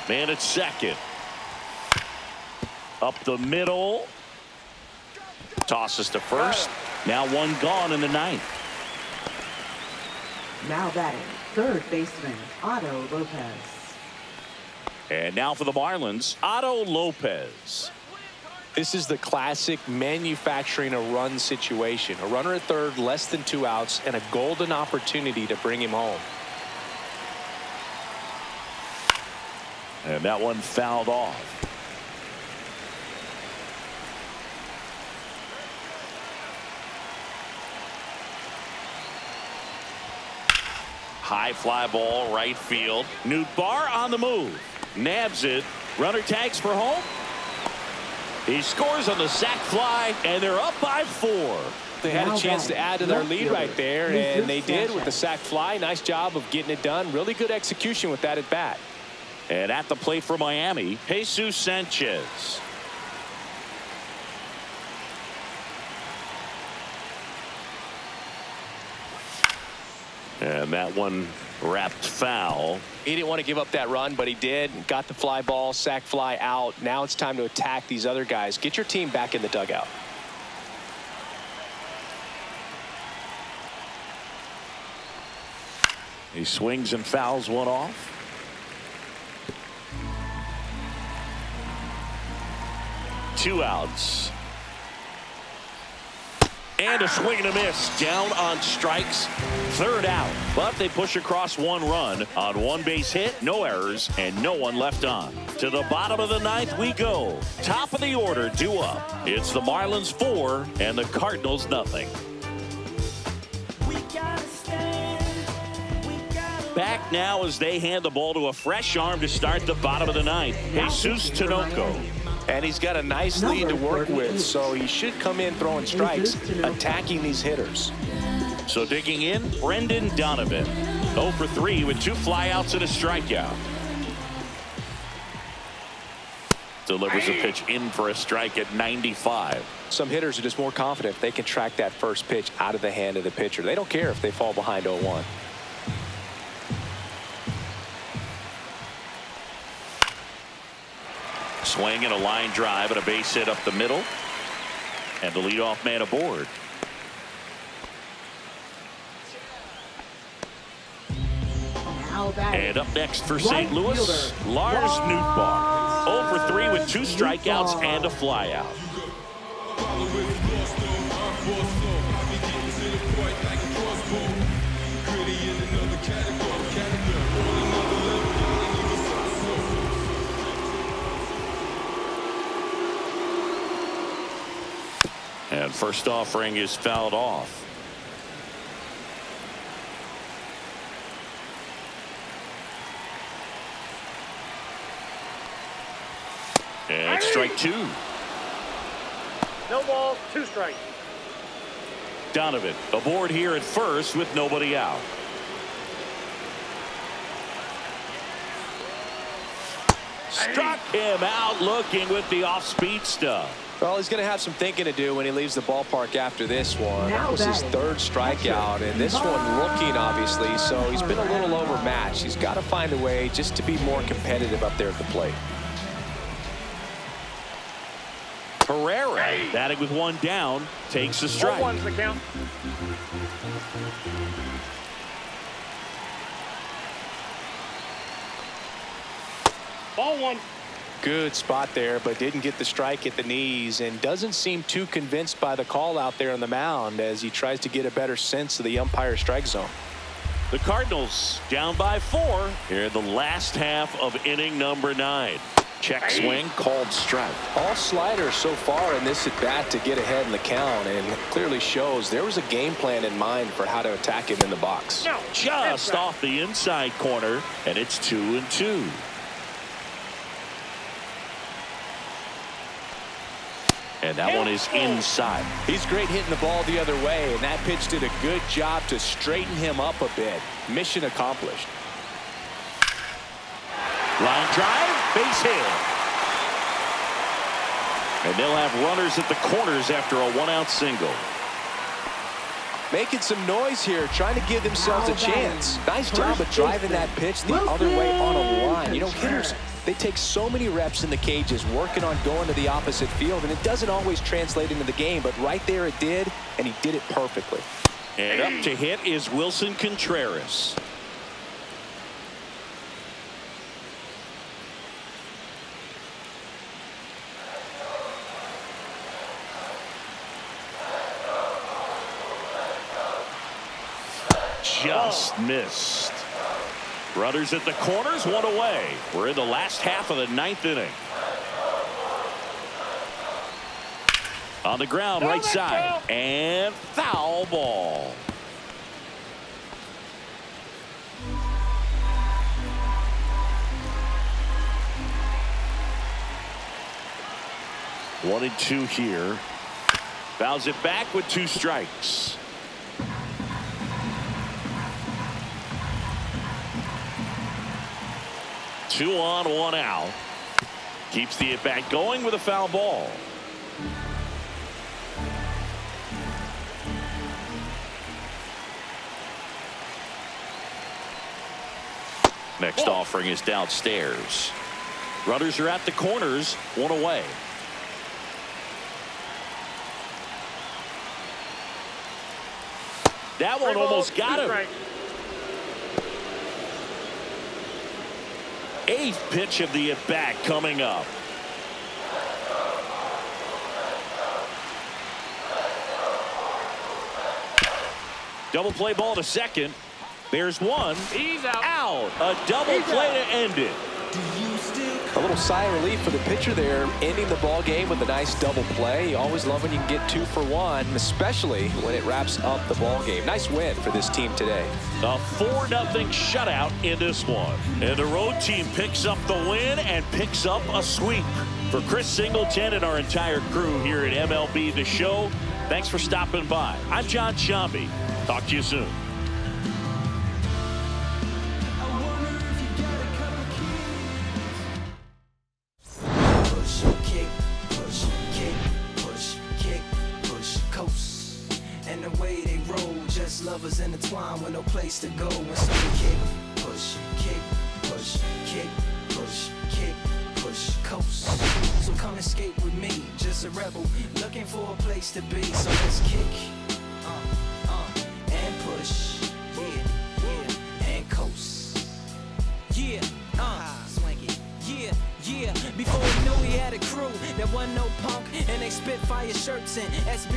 Speaker 1: Man at second. Up the middle. Tosses to first. Now one gone in the 9th.
Speaker 2: Now batting, third baseman, Otto Lopez.
Speaker 1: And now for the Marlins, Otto Lopez.
Speaker 3: This is the classic manufacturing a run situation. A runner at third, less than 2 outs, and a golden opportunity to bring him home.
Speaker 1: And that one fouled off. High fly ball, right field. Nootbaar on the move. Nabs it. Runner tags for home. He scores on the sac fly, and they're up by 4.
Speaker 3: They had a chance to add to their lead right there, and they did with the sac fly. Nice job of getting it done. Really good execution with that at bat.
Speaker 1: And at the plate for Miami, Jesus Sanchez. And that one wrapped foul.
Speaker 3: He didn't want to give up that run, but he did. Got the fly ball, sac fly out. Now it's time to attack these other guys. Get your team back in the dugout.
Speaker 1: He swings and fouls one off. Two outs. And a swing and a miss. Down on strikes. Third out. But they push across one run on one base hit. No errors and no one left on. To the bottom of the 9th we go. Top of the order due up. It's the Marlins 4 and the Cardinals nothing. Back now as they hand the ball to a fresh arm to start the bottom of the 9th. Jesus Tinoco.
Speaker 3: And he's got a nice lead to work with, so he should come in throwing strikes, attacking these hitters.
Speaker 1: So digging in, Brendan Donovan. 0 for 3 with 2 flyouts and a strikeout. Delivers a pitch in for a strike at 95.
Speaker 3: Some hitters are just more confident if they can track that first pitch out of the hand of the pitcher. They don't care if they fall behind 0-1.
Speaker 1: Swing and a line drive and a base hit up the middle. And the leadoff man aboard. And up next for St. Louis, Lars Nootbaar. 0 for 3 with 2 strikeouts and a flyout. And first offering is fouled off. And strike two.
Speaker 4: No ball, 2 strikes.
Speaker 1: Donovan aboard here at first with nobody out. Struck him out looking with the off-speed stuff.
Speaker 3: Well, he's going to have some thinking to do when he leaves the ballpark after this one. That was his 3rd strikeout, and this one looking, obviously, so he's been a little overmatched. He's got to find a way just to be more competitive up there at the plate.
Speaker 1: Herrera, batting with 1 down, takes a strike.
Speaker 4: 1-1's the count. Ball 1.
Speaker 3: Good spot there, but didn't get the strike at the knees and doesn't seem too convinced by the call out there on the mound as he tries to get a better sense of the umpire's strike zone.
Speaker 1: The Cardinals down by 4 here in the last half of inning number 9. Check swing, called strike.
Speaker 3: All sliders so far in this at bat to get ahead in the count, and clearly shows there was a game plan in mind for how to attack him in the box.
Speaker 4: No,
Speaker 1: just off the inside corner, and it's 2-2. And that one is inside.
Speaker 3: He's great hitting the ball the other way, and that pitch did a good job to straighten him up a bit. Mission accomplished.
Speaker 1: Line drive, base hit. And they'll have runners at the corners after a 1-out single.
Speaker 3: Making some noise here, trying to give themselves a chance. Nice job of driving that pitch the other way on a line. You know, hitters, they take so many reps in the cages working on going to the opposite field, and it doesn't always translate into the game, but right there it did, and he did it perfectly.
Speaker 1: And up to hit is Wilson Contreras. Just missed. Runners at the corners, 1 away. We're in the last half of the 9th inning. On the ground, right side, and foul ball. One and 2 here. Fouls it back with 2 strikes. Two on, 1 out. Keeps the at bat going with a foul ball. Next offering is downstairs. Runners are at the corners, 1 away. That one almost got him. 8th pitch of the at-bat coming up. Double play ball to second. There's one.
Speaker 4: He's out.
Speaker 1: A double play to end it.
Speaker 3: A little sigh of relief for the pitcher there, ending the ball game with a nice double play. You always love when you can get 2 for 1, especially when it wraps up the ball game. Nice win for this team today.
Speaker 1: A 4-0 shutout in this one. And the road team picks up the win and picks up a sweep. For Chris Singleton and our entire crew here at MLB The Show, thanks for stopping by. I'm John Shambi. Talk to you soon.
Speaker 7: Lovers intertwined with no place to go, and so we kick, push, kick, push, coast. So come escape with me, just a rebel looking for a place to be. So let's kick, and push, yeah, and coast, yeah, swing it, yeah. Before we knew we had a crew, there wasn't no punk, and they spit fire shirts and SB.